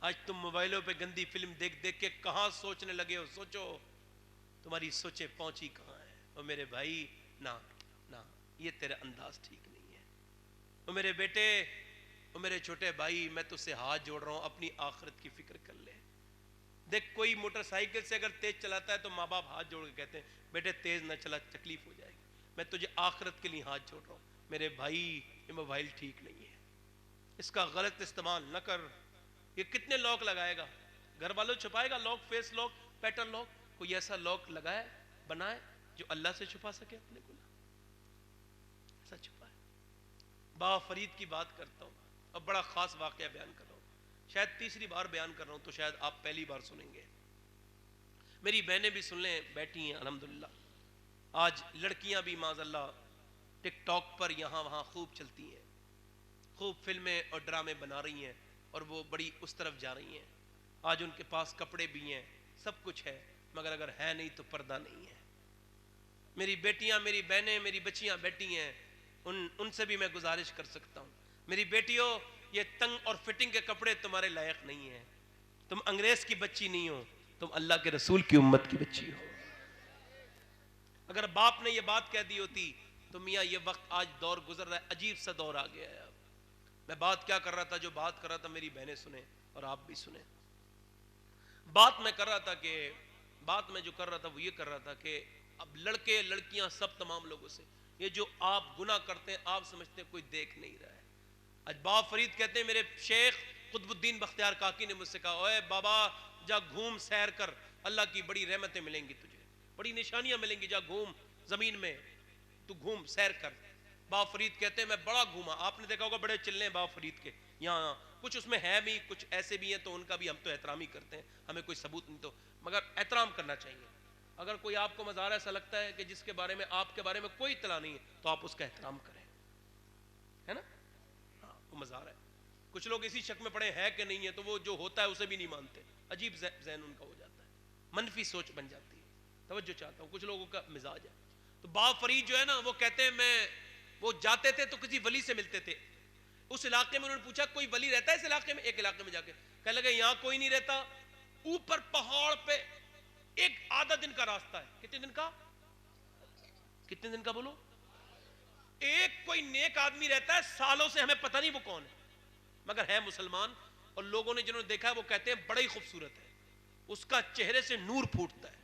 آج تم موبائلوں پہ گندی فلم دیکھ دیکھ کے کہاں سوچنے لگے ہو؟ سوچو تمہاری سوچیں پہنچی کہاں ہیں. اور میرے بھائی نہ یہ تیرا انداز ٹھیک نہیں ہے. اور میرے بیٹے، اور میرے چھوٹے بھائی، میں تجھ سے ہاتھ جوڑ رہا ہوں، اپنی آخرت کی فکر کر لے. دیکھ کوئی موٹر سائیکل سے اگر تیز چلاتا ہے تو ماں باپ ہاتھ جوڑ کے کہتے ہیں بیٹے تیز نہ چلا، تکلیف ہو جائے گی. میں تجھے آخرت کے لیے ہاتھ جوڑ رہا ہوں. میرے بھائی یہ موبائل ٹھیک نہیں ہے، اس کا غلط استعمال نہ کر. یہ کتنے لاک لگائے گا؟ گھر والوں چھپائے گا lock, face lock, pattern lock. کوئی ایسا لاک لگائے بنائے جو اللہ سے چھپا سکے اپنے گناہ. ایسا چھپائے. بابا فرید کی بات کرتا ہوں اور بڑا خاص واقعہ بیان کر رہا ہوں. شاید تیسری بار بیان کر رہا ہوں تو شاید آپ پہلی بار سنیں گے. میری بہنیں بھی سن لیں، بیٹھی ہیں الحمدللہ. آج لڑکیاں بھی معاذ اللہ ٹک ٹاک پر یہاں وہاں خوب چلتی ہیں، خوب فلمیں اور ڈرامے بنا رہی ہیں اور وہ بڑی اس طرف جا رہی ہیں. آج ان کے پاس کپڑے بھی ہیں، سب کچھ ہے، مگر اگر ہے نہیں تو پردہ نہیں ہے. میری بیٹیاں، میری بہنیں، میری بچیاں بیٹھی ہیں، ان سے بھی میں گزارش کر سکتا ہوں، میری بیٹیوں یہ تنگ اور فٹنگ کے کپڑے تمہارے لائق نہیں ہیں. تم انگریز کی بچی نہیں ہو، تم اللہ کے رسول کی امت کی بچی ہو. اگر باپ نے یہ بات کہہ دی ہوتی تو میاں یہ وقت آج دور گزر رہا ہے، عجیب سا دور آ گیا ہے. اب میں بات کیا کر رہا تھا، جو بات کر رہا تھا میری بہنیں سنیں اور آپ بھی سنیں. بات میں کر رہا تھا کہ بات میں جو کر رہا تھا وہ یہ کر رہا تھا کہ اب لڑکے لڑکیاں سب تمام لوگوں سے یہ جو آپ گناہ کرتے ہیں آپ سمجھتے ہیں کوئی دیکھ نہیں رہا ہے. آج باب فرید کہتے ہیں میرے شیخ قطب الدین بختیار کاکی نے مجھ سے کہا اوے بابا جا گھوم سیر کر، اللہ کی بڑی رحمتیں ملیں گی تجھے، بڑی نشانیاں ملیں گی، جا گھوم زمین میں، تو گھوم سیر کر. باب فرید کہتے ہیں میں بڑا گھوما. آپ نے دیکھا ہوگا بڑے چلنے باب فرید کے یہاں کچھ اس میں ہے بھی، کچھ ایسے بھی ہیں تو ان کا بھی ہم تو احترام ہی کرتے ہیں، ہمیں کوئی ثبوت نہیں تو مگر احترام کرنا چاہیے. اگر کوئی آپ کو مزار ایسا لگتا ہے کہ جس کے بارے میں آپ کے بارے میں کوئی اطلاع نہیں ہے تو آپ اس کا احترام کریں، ہے نا. ہاں وہ مزار ہے. کچھ لوگ اسی شک میں پڑے ہے کہ نہیں ہے تو وہ جو ہوتا ہے اسے بھی نہیں مانتے. عجیب ذہن ان کا ہو جاتا ہے، منفی سوچ بن جاتی ہے. توجہ چاہتا ہوں، کچھ لوگوں کا مزاج ہے. تو باب فرید جو ہے نا وہ کہتے ہیں وہ جاتے تھے تو کسی ولی سے ملتے تھے. اس علاقے میں انہوں نے پوچھا کوئی ولی رہتا ہے اس علاقے میں؟ ایک علاقے میں جا کے کہنے لگے یہاں کوئی نہیں رہتا، اوپر پہاڑ پہ ایک آدھا دن کا راستہ ہے. کتنے دن کا؟ کتنے دن کا بولو؟ ایک کوئی نیک آدمی رہتا ہے، سالوں سے ہمیں پتہ نہیں وہ کون ہے مگر ہے مسلمان، اور لوگوں نے جنہوں نے دیکھا ہے وہ کہتے ہیں بڑا ہی خوبصورت ہے، اس کا چہرے سے نور پھوٹتا ہے.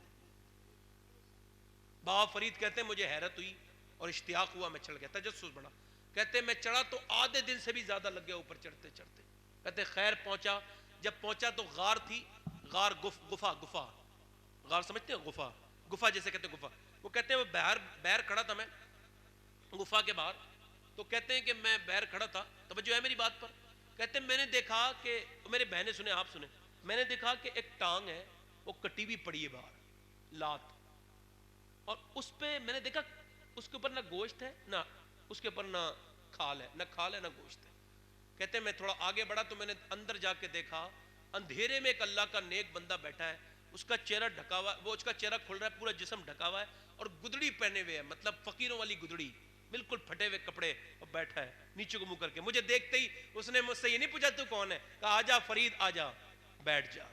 باب فرید کہتے ہیں مجھے حیرت ہوئی اور اشتیاق ہوا، میں چڑھ گیا، تجسس بڑا. کہتے ہیں میں چڑھا تو آدھے دن سے بھی زیادہ لگ گیا اوپر چڑھتے چڑھتے. کہتے ہیں خیر پہنچا، جب پہنچا تو غار تھی، غار گفا غار سمجھتے ہیں؟ گفا جیسے کہتے ہیں گفا. وہ کہتے ہیں وہ باہر کھڑا تھا میں گفا کے باہر. تو کہتے ہیں کہ میں باہر کھڑا تھا، توجہ ہے میری بات پر. کہتے ہیں میں نے دیکھا کہ میرے بہنیں سنیں آپ سنیں، میں نے دیکھا کہ ایک ٹانگ ہے وہ کٹی بھی پڑی ہے باہر، لات، اور اس پہ میں نے دیکھا اس کے اوپر نہ گوشت ہے، نہ اس کے اوپر نہ کھال ہے، نہ گوشت ہے. کہتے ہیں میں تھوڑا آگے بڑھا تو میں نے اندر جا کے دیکھا اندھیرے میں ایک اللہ کا نیک بندہ بیٹھا ہے، اس کا چہرہ ڈھکا ہوا ہے، وہ اس کا چہرہ کھل رہا ہے، پورا جسم ڈھکا ہوا ہے اور گدڑی پہنے ہوئے ہے، مطلب فقیروں والی گدڑی، بالکل پھٹے ہوئے کپڑے، اور بیٹھا ہے نیچے کو منہ کر کے. مجھے دیکھتے ہی اس نے مجھ سے یہ نہیں پوچھا تو کون ہے، کہا آجا فرید آجا بیٹھ جا.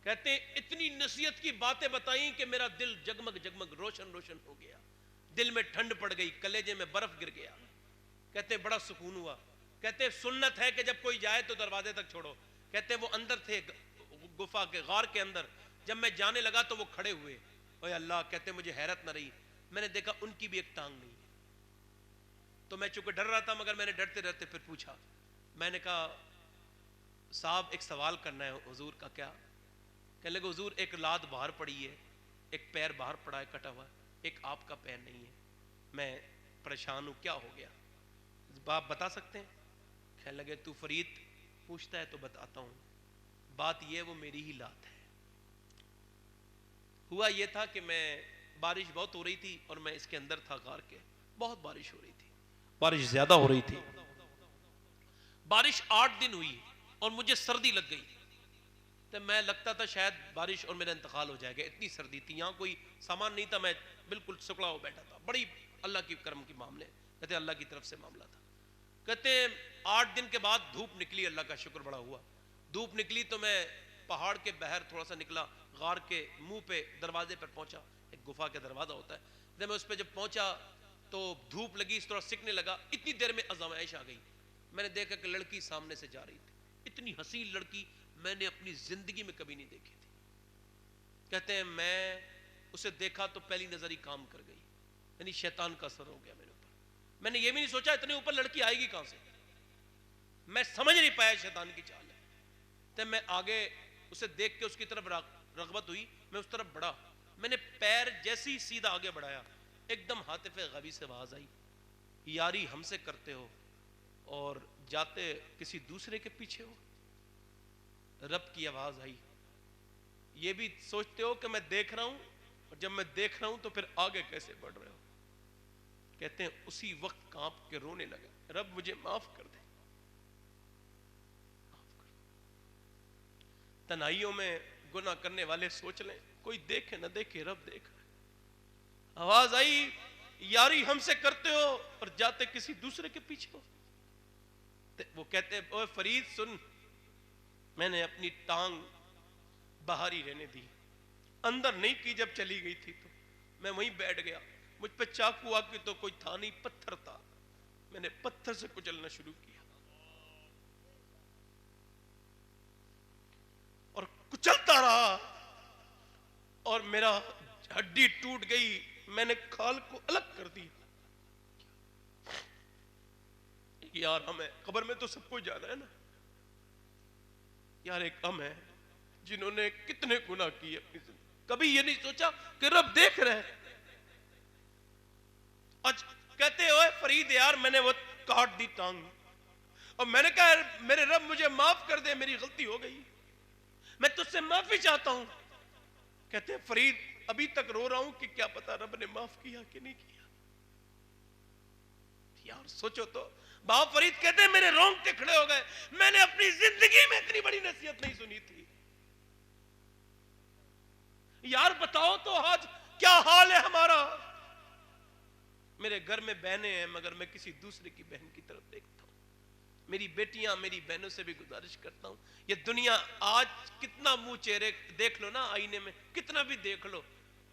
کہتے ہیں اتنی نصیحت کی باتیں بتائیں کہ میرا دل جگمگ جگمگ روشن روشن ہو گیا، دل میں ٹھنڈ پڑ گئی، کلیجے میں برف گر گیا. کہتے ہیں بڑا سکون ہوا. کہتے ہیں سنت ہے کہ جب کوئی جائے تو دروازے تک چھوڑو. کہتے ہیں وہ اندر تھے گفا کے غار کے اندر، جب میں جانے لگا تو وہ کھڑے ہوئے. اوہ اللہ، کہتے ہیں مجھے حیرت نہ رہی، میں نے دیکھا ان کی بھی ایک ٹانگ نہیں ہے. تو میں چونکہ ڈر رہا تھا مگر میں نے ڈرتے ڈرتے پھر پوچھا. میں نے کہا صاحب ایک سوال کرنا ہے حضور کا. کیا؟ کہنے لگے حضور ایک لات باہر پڑی ہے، ایک پیر باہر پڑا ہے کٹا ہوا، ایک آپ کا پیر نہیں ہے، میں پریشان ہوں، کیا ہو گیا؟ آپ بتا سکتے ہیں؟ کہنے لگے تو فرید پوچھتا ہے تو بتاتا ہوں، بات یہ وہ میری ہی لات ہے. ہوا یہ تھا کہ میں بارش بہت ہو رہی تھی اور میں اس کے اندر تھا غار کے، بہت بارش ہو رہی تھی، بارش زیادہ ہو رہی تھی. بارش 8 دن ہوئی اور مجھے سردی لگ گئی. تو میں لگتا تھا شاید بارش اور میرا انتقال ہو جائے گا، اتنی سردی تھی. یہاں کوئی سامان نہیں تھا، میں بالکل سکڑا ہو بیٹھا تھا. بڑی اللہ کی کرم کی معاملے، کہتے اللہ کی طرف سے معاملہ تھا. کہتے ہیں 8 دن کے بعد دھوپ نکلی، اللہ کا شکر بڑا ہوا. دھوپ نکلی تو میں پہاڑ کے بہر تھوڑا سا نکلا، غار کے منہ پہ دروازے پر پہنچا. ایک گفا کا دروازہ ہوتا ہے، جب میں اس پہ جب پہنچا تو دھوپ لگی، اس طرح سکنے لگا. اتنی دیر میں ازمائش آ گئی. میں نے دیکھا کہ لڑکی سامنے سے جا رہی تھی، اتنی حسین لڑکی میں نے اپنی زندگی میں کبھی نہیں دیکھی تھی. کہتے ہیں میں اسے دیکھا تو پہلی نظر ہی کام کر گئی، یعنی شیطان کا اثر ہو گیا میرے اوپر. میں نے یہ بھی نہیں سوچا اتنے اوپر لڑکی آئے گی کہاں سے، میں سمجھ نہیں پایا شیطان کی چال ہے. تو میں آگے اسے دیکھ کے اس کی طرف رغبت ہوئی، میں اس طرف بڑھا. میں نے پیر جیسے ہی سیدھا آگے بڑھایا، ایک دم ہاتف غوی سے آواز آئی، یاری ہم سے کرتے ہو اور جاتے کسی دوسرے کے پیچھے ہو. رب کی آواز آئی، یہ بھی سوچتے ہو کہ میں دیکھ رہا ہوں، اور جب میں دیکھ رہا ہوں تو پھر آگے کیسے بڑھ رہے ہو. کہتے ہیں اسی وقت کانپ کے رونے لگا، رب مجھے معاف کر دے. تنہائیوں میں گناہ کرنے والے سوچ لیں، کوئی دیکھے نہ دیکھے رب دیکھ رہے. آواز آئی، یاری ہم سے کرتے ہو اور جاتے کسی دوسرے کے پیچھے ہو. وہ کہتے ہیں اوے فرید سن، میں نے اپنی ٹانگ باہر ہی رہنے دی، اندر نہیں کی، جب چلی گئی تھی تو میں وہیں بیٹھ گیا. مجھ پہ چاقو آ کے تو کوئی تھا نہیں، پتھر تھا. میں نے پتھر سے کچلنا شروع کیا اور کچلتا رہا اور میرا ہڈی ٹوٹ گئی. میں نے کھال کو الگ کر دی. یار ہمیں قبر میں تو سب کو جانا ہے نا. یار ایک ہم ہے جنہوں نے کتنے گناہ کیے اپنی زندگی، کبھی یہ نہیں سوچا کہ رب دیکھ رہے. آج کہتے ہوئے فرید یار میں نے وہ کاٹ دی ٹانگ، اور میں نے کہا میرے رب مجھے معاف کر دے، میری غلطی ہو گئی، میں تجھ سے معافی چاہتا ہوں. کہتے ہیں فرید ابھی تک رو رہا ہوں کہ کیا پتا رب نے معاف کیا کہ نہیں کیا. یار سوچو تو. باپ فرید کہتے ہیں میرے رونگٹے کھڑے ہو گئے، میں نے اپنی زندگی میں اتنی بڑی نصیحت نہیں سنی تھی. یار بتاؤ تو آج کیا حال ہے ہمارا. میرے گھر میں بہنیں ہیں مگر میں کسی دوسرے کی بہن کی طرف دیکھتا ہوں. میری بیٹیاں میری بہنوں سے بھی گزارش کرتا ہوں، یہ دنیا آج کتنا منہ چہرے دیکھ لو نا آئینے میں، کتنا بھی دیکھ لو،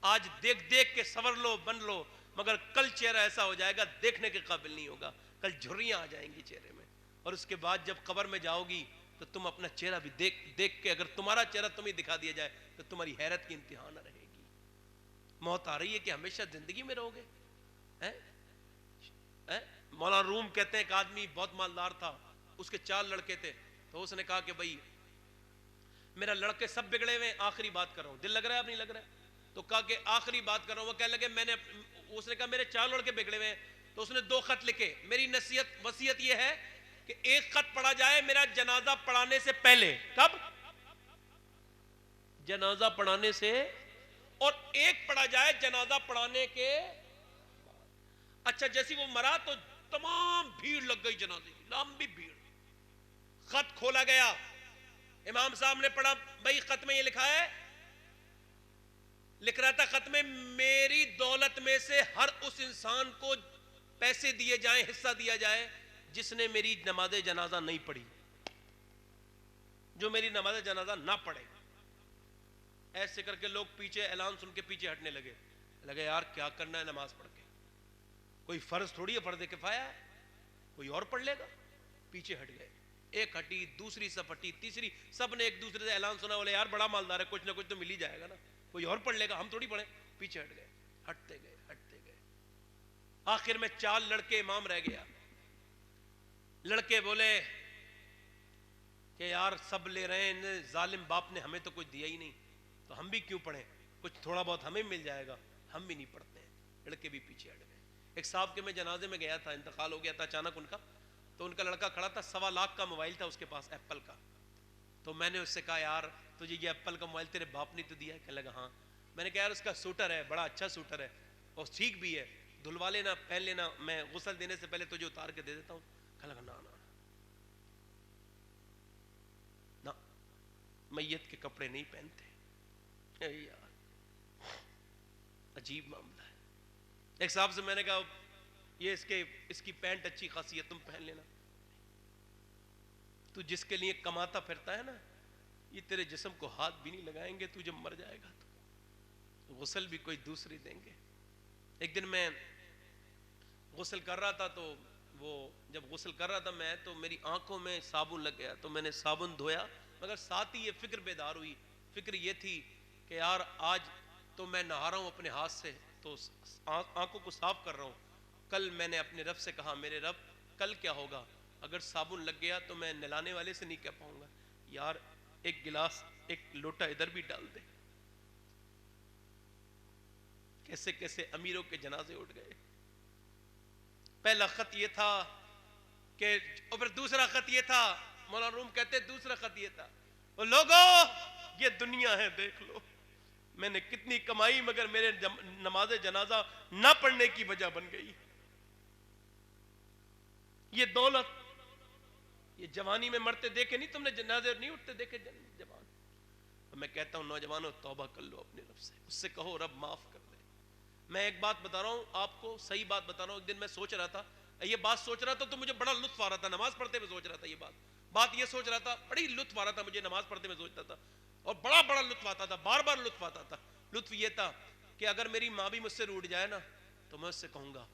آج دیکھ دیکھ کے سنور لو بن لو، مگر کل چہرہ ایسا ہو جائے گا دیکھنے کے قابل نہیں ہوگا. کل جھریاں آ جائیں گی چہرے میں، اور اس کے بعد جب قبر میں جاؤ گی تو تم اپنا چہرہ بھی دیکھ کے، اگر تمہارا چہرہ تمہیں دکھا دیا جائے تو تمہاری حیرت کی انتہا نہ رہے گی. موت آ رہی ہے کہ ہمیشہ زندگی میں رہو گے. مولانا روم کہتے ہیں ایک آدمی بہت مالدار تھا، اس کے 4 لڑکے تھے، تو اس نے کہا کہ بھائی میرا لڑکے سب بگڑے ہوئے، آخری بات کر رہا ہوں، دل لگ رہا ہے اب نہیں لگ رہا ہے؟ تو کہا کہ آخری بات کر رہا ہوں. وہ کہنے لگے اس نے کہا میرے 4 لڑکے بگڑے ہوئے ہیں. تو اس نے 2 خط لکھے. میری وصیت یہ ہے کہ ایک خط پڑھا جائے میرا جنازہ پڑھانے سے پہلے. کب؟ جنازہ پڑھانے سے، اور ایک پڑھا جائے جنازہ پڑھانے کے. اچھا جیسی وہ مرا تو تمام بھیڑ لگ گئی جنازے کی، لمبی بھیڑ. خط کھولا گیا، امام صاحب نے پڑھا، بھائی خط میں یہ لکھا ہے، لکھ رہا تھا خط میں میری دولت میں سے ہر اس انسان کو پیسے دیے جائیں، حصہ دیا جائے جس نے میری نماز جنازہ نہیں پڑھی، جو میری نماز جنازہ نہ پڑھے. ایسے کر کے لوگ پیچھے اعلان سن کے پیچھے ہٹنے لگے یار کیا کرنا ہے نماز پڑھ کے، کوئی فرض تھوڑی ہے، فرض کفایہ ہے، کوئی اور پڑھ لے گا. پیچھے ہٹ گئے، ایک ہٹی، دوسری سب ہٹی، تیسری، سب نے ایک دوسرے سے اعلان سنا، بولے یار بڑا مالدار ہے، کچھ نہ کچھ تو مل ہی جائے گا نا، کوئی اور پڑھ لے گا، ہم تھوڑی پڑھیں. پیچھے ہٹ گئے، ہٹتے گئے. آخر میں 4 لڑکے امام رہ گیا. لڑکے بولے کہ یار سب لے رہے ہیں، ظالم باپ نے ہمیں تو کچھ دیا ہی نہیں، تو ہم بھی کیوں پڑھیں، کچھ تھوڑا بہت ہمیں مل جائے گا، ہم بھی نہیں پڑھتے ہیں. لڑکے بھی پیچھے ہٹ گئے. ایک صاحب کے میں جنازے میں گیا تھا، انتقال ہو گیا تھا اچانک ان کا، تو ان کا لڑکا کھڑا تھا، 1.25 لاکھ کا موبائل تھا اس کے پاس، ایپل کا. تو میں نے اس سے کہا یار تجھے یہ ایپل کا موبائل تیرے باپ نے تو دیا ہے؟ کہنے لگا ہاں. میں نے کہا یار اس کا سوٹر ہے، بڑا اچھا سوٹر ہے اور ٹھیک بھی ہے، دھلوا لینا، پہن لینا، میں غسل دینے سے پہلے تجھے اتار کے دے دیتا ہوں. کہنے لگا نا میت کے کپڑے نہیں پہنتے. یار عجیب معاملہ ہے. ایک صاحب سے میں نے کہا یہ اس کی پینٹ اچھی خاصی ہے، تم پہن لینا. تو جس کے لیے کماتا پھرتا ہے نا، یہ تیرے جسم کو ہاتھ بھی نہیں لگائیں گے، تو جب مر جائے گا تو غسل بھی کوئی دوسری دیں گے. ایک دن میں غسل کر رہا تھا، تو وہ جب غسل کر رہا تھا میں، تو میری آنکھوں میں صابن لگ گیا، تو میں نے صابن دھویا، مگر ساتھ ہی یہ فکر بیدار ہوئی. فکر یہ تھی کہ یار آج تو میں نہا رہا ہوں اپنے ہاتھ سے، تو آنکھوں کو صاف کر رہا ہوں. کل میں نے اپنے رب سے کہا میرے رب کل کیا ہوگا، اگر صابن لگ گیا تو میں نلانے والے سے نہیں کہہ پاؤں گا یار ایک گلاس ایک لوٹا ادھر بھی ڈال دے. کیسے کیسے امیروں کے جنازے اٹھ گئے. پہلا خط یہ تھا کہ، اور پھر دوسرا خط یہ تھا، مولانا روم کہتے دوسرا خط یہ تھا، وہ لوگوں یہ دنیا ہے دیکھ لو، میں نے کتنی کمائی مگر میرے نماز جنازہ نہ پڑھنے کی وجہ بن گئی. یہ دولت، یہ جوانی میں مرتے دیکھے نہیں تم نے، جنازے نہیں اٹھتے دیکھے جوان. میں کہتا ہوں نوجوانوں توبہ کر لو اپنے رب سے، اس سے کہو رب معاف کر دے. میں ایک بات بتا رہا ہوں آپ کو، صحیح بات بتا رہا ہوں. ایک دن میں سوچ رہا تھا، یہ بات سوچ رہا تھا تو مجھے بڑا لطف آ رہا تھا، نماز پڑھتے میں سوچ رہا تھا یہ بات یہ سوچ رہا تھا، بڑی لطف آ رہا تھا مجھے نماز پڑھتے میں سوچتا تھا. اور بڑا بڑا لطف آتا تھا, بار بار لطف آتا تھا. لطف یہ تھا کہ اگر میری ماں بھی مجھ سے روٹ جائے نا تو میں اس سے کہوں گا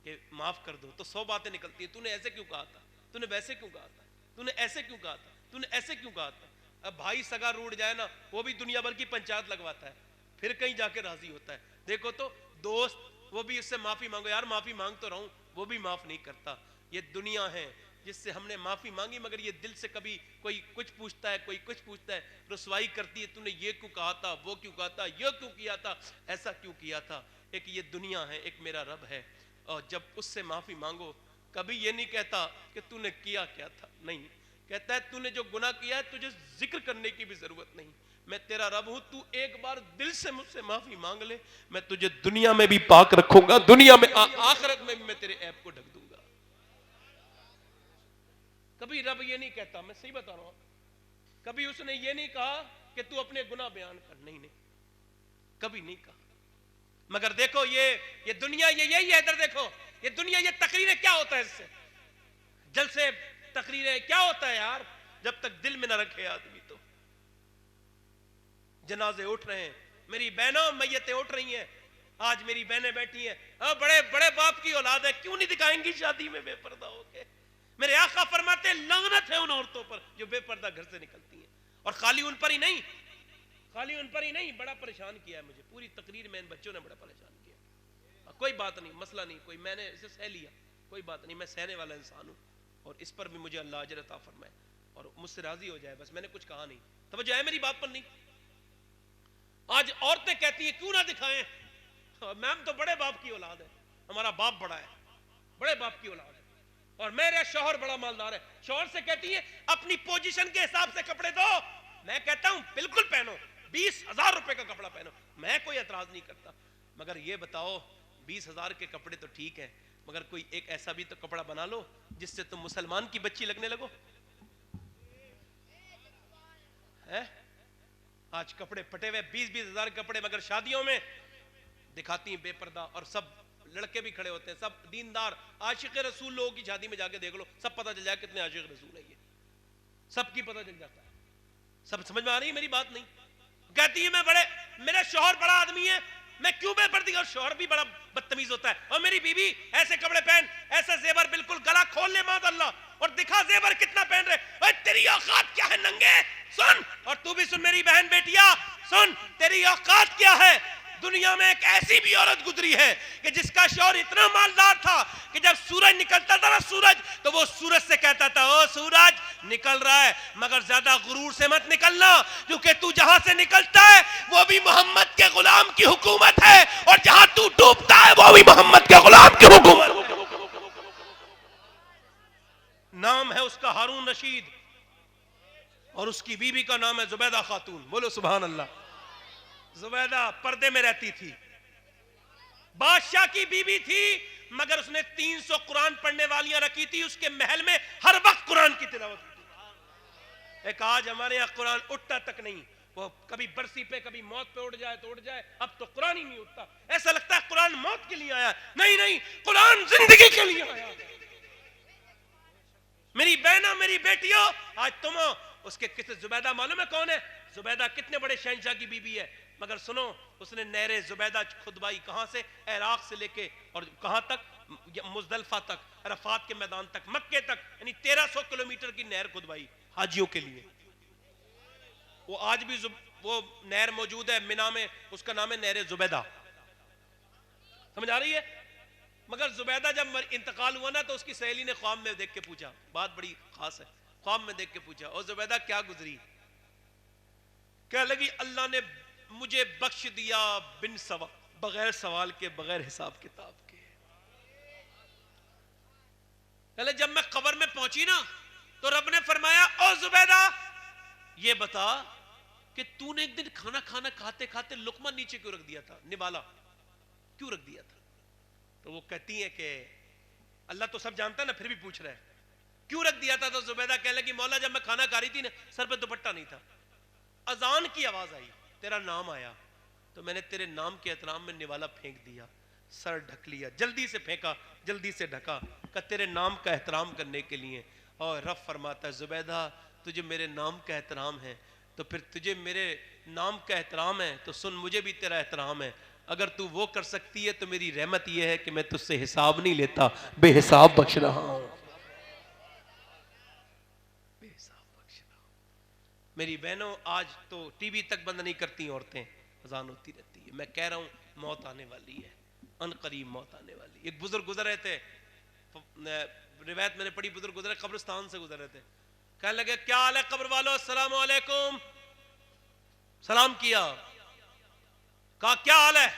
کہ معاف کر دو, تو 100 باتیں نکلتی ہیں. تو نے ایسے کیوں کہا تھا, تو نے ویسے کیوں کہا تھا, تو نے ایسے کیوں کہا تھا, تو نے ایسے کیوں کہا تھا. اب بھائی سگا روٹ جائے نا, وہ بھی دنیا بھر کی پنچایت لگواتا ہے, پھر کہیں جا کے راضی ہوتا ہے. دیکھو تو دوست, وہ بھی اس سے معافی مانگو, یار معافی مانگ تو رہا ہوں, وہ بھی معاف نہیں کرتا. یہ دنیا ہے جس سے ہم نے معافی مانگی, مگر یہ دل سے کبھی کوئی کچھ پوچھتا ہے, کوئی کچھ پوچھتا ہے, رسوائی کرتی ہے. تو نے یہ کیوں کہا تھا, وہ کیوں کہا تھا, یہ کیوں کیا تھا, ایسا کیوں کیا تھا. ایک یہ دنیا ہے, ایک میرا رب ہے, اور جب اس سے معافی مانگو کبھی یہ نہیں کہتا کہ تو نے کیا کیا تھا, نہیں, کہتا ہے تو نے جو گناہ کیا ہے تجھے ذکر کرنے کی بھی ضرورت نہیں, میں تیرا رب ہوں, تو ایک بار دل سے مجھ سے معافی مانگ لے, میں تجھے دنیا میں بھی پاک رکھوں گا, دنیا میں آخرت میں بھی میں تیرے عیب کو ڈھک دوں گا. کبھی رب یہ نہیں کہتا, میں صحیح بتا رہا ہوں, کبھی اس نے یہ نہیں کہا کہ تو اپنے گناہ بیان کر, نہیں نہیں, کبھی نہیں کہا. مگر دیکھو یہ دنیا, یہی ہے, ادھر دیکھو, یہ دنیا, یہ تقریریں کیا ہوتا ہے, اس سے جلسے تقریریں کیا ہوتا ہے یار, جب تک دل میں نہ رکھے آدمی. تو جنازے اٹھ رہے ہیں, میری بہنوں میتیں اٹھ رہی ہیں, آج میری بہنیں بیٹھی ہیں, بڑے بڑے باپ کی اولاد ہے, کیوں نہیں دکھائیں گی شادی میں بے پردہ ہو کے. میرے آقا فرماتے ہیں لعنت ہے ان عورتوں پر جو بے پردہ گھر سے نکلتی ہیں. اور خالی ان پر ہی نہیں, خالی ان پر ہی نہیں, بڑا پریشان کیا ہے مجھے پوری تقریر میں, ان بچوں نے بڑا پریشان کیا. کوئی بات نہیں, مسئلہ نہیں کوئی, میں نے اسے سہ لیا, کوئی بات نہیں, میں سہنے والا انسان ہوں, اور اس پر بھی مجھے اللہ اجر عطا فرمائے اور مجھ سے راضی ہو جائے, بس میں نے کچھ کہا نہیں. توجہ ہے میری بات پر نہیں. آج عورتیں کہتی ہیں کیوں نہ دکھائیں, میم تو بڑے باپ کی اولاد ہے, ہمارا باپ بڑا ہے, بڑے باپ کی اولاد ہے, اور میرا شوہر بڑا مالدار ہے. شوہر سے کہتی ہے اپنی پوزیشن کے حساب سے کپڑے دو. میں کہتا ہوں بالکل پہنو, 20,000 روپے کا کپڑا پہنو, میں کوئی اعتراض نہیں کرتا. مگر یہ بتاؤ 20,000 کے کپڑے تو ٹھیک ہے, مگر کوئی ایک ایسا بھی تو کپڑا بنا لو جس سے تم مسلمان کی بچی لگنے لگو. آج کپڑے پھٹے ہوئے, 20,000 کپڑے, مگر شادیوں میں دکھاتی ہیں بے پردہ, اور سب لڑکے بھی کھڑے ہوتے ہیں, سب دیندار عاشق رسول لوگوں کی شادی میں جا کے دیکھ لو, سب پتہ چل جائے کتنے عاشق رسول ہیں, یہ سب کی پتہ چل جاتا ہے. سب سمجھ میں آ رہی ہے میری بات نہیں. کہتی ہے میں میرا شوہر بڑا آدمی ہے, میں کیوں بے پردی, اور شوہر بھی بڑا بدتمیز ہوتا ہے, اور میری بیوی ایسے کپڑے پہن, ایسا زیور بالکل گلا کھول لے معاذ اللہ, اور دکھا زیور کتنا پہن رہے. اوے تیری اوقات کیا ہے ننگے, سن, اور تو بھی سن میری بہن بیٹیا, سن تیری اوقات کیا ہے. دنیا میں ایک ایسی بھی عورت گزری ہے کہ جس کا شوہر اتنا مالدار تھا کہ جب سورج نکلتا تھا نا, سورج, تو وہ سورج سے کہتا تھا او سورج نکل رہا ہے, مگر زیادہ غرور سے مت نکلنا, کیونکہ تو جہاں سے نکلتا ہے وہ بھی محمد کے غلام کی حکومت ہے, اور جہاں تو ڈوبتا ہے وہ بھی محمد کے غلام کی حکومت. نام ہے اس کا ہارون رشید, اور اس کی بیوی کا نام ہے زبیدہ خاتون. بولو سبحان اللہ. زبیدہ پردے میں رہتی تھی, بادشاہ کی بیوی تھی, مگر اس نے 300 قرآن پڑھنے والیاں رکھی تھی اس کے محل میں, ہر وقت قرآن کی تلاوت ہوتی. ایک آج ہمارے یہاں قرآن اٹھتا تک نہیں, وہ کبھی برسی پہ کبھی موت پہ اٹھ جائے تو اٹھ جائے, اب تو قرآن ہی نہیں اٹھتا. ایسا لگتا ہے قرآن موت کے لیے آیا, نہیں نہیں, قرآن زندگی کے لیے آیا. میری بہنوں میری بیٹیوں, آج تم اس کے کس زبیدہ معلوم ہے کون ہے؟ زبیدہ کتنے بڑے شہنشاہ کی بیوی ہے, مگر سنو اس نے نہر زبیدہ کھدوائی کہاں سے, عراق سے لے کے اور کہاں تک, مزدلفہ تک, عرفات کے میدان تک, مکے تک, یعنی 1300 کلومیٹر کی نہر کھدوائی حاجیوں کے لیے. وہ آج بھی وہ نہر موجود ہے منا میں, اس کا نام ہے نہر زبیدہ. سمجھ آ رہی ہے؟ مگر زبیدہ جب انتقال ہوا نا تو اس کی سہیلی نے خواب میں دیکھ کے پوچھا, بات بڑی خاص ہے, خواب میں دیکھ کے پوچھا اور زبیدہ کیا گزری, کہنے لگی اللہ نے مجھے بخش دیا بن سوال, بغیر سوال کے, بغیر حساب کتاب کے. پہلے جب میں قبر میں پہنچی نا تو رب نے فرمایا او زبیدہ یہ بتا کہ تو نے ایک دن کھانا کھاتے کھاتے لقمہ نیچے کیوں رکھ دیا تھا, نوالا کیوں رکھ دیا تھا. تو وہ کہتی ہیں کہ اللہ تو سب جانتا ہے نا, پھر بھی پوچھ رہا ہے کیوں رکھ دیا تھا. تو زبیدہ کہنے لگی مولا جب میں کھانا کھا رہی تھی نا سر پہ دوپٹہ نہیں تھا, اذان کی آواز آئی, تیرا نام آیا, تو میں نے تیرے نام کے احترام میں نوالا پھینک دیا, سر ڈھک لیا, جلدی سے پھینکا, جلدی سے ڈھکا, کہ تیرے نام کا احترام کرنے کے لیے. اور رب فرماتا ہے زبیدہ تجھے میرے نام کا احترام ہے, تو پھر تجھے میرے نام کا احترام ہے تو سن مجھے بھی تیرا احترام ہے. اگر تو وہ کر سکتی ہے تو میری رحمت یہ ہے کہ میں تجھ سے حساب نہیں لیتا, بے حساب بخش رہا ہوں, بے حساب بخش رہا ہوں. میری بہنوں آج تو ٹی وی تک بند نہیں کرتی عورتیں, اذان ہوتی رہتی ہے. میں کہہ رہا ہوں موت آنے والی ہے, ان قریب موت آنے والی. ایک بزرگ گزر رہے تھے, روایت میں نے پڑھی, بزرگ گزرے قبرستان سے گزر رہے تھے, کہنے لگے کیا حال ہے قبر والو, السلام علیکم. سلام کیا, کہا کیا حال ہے.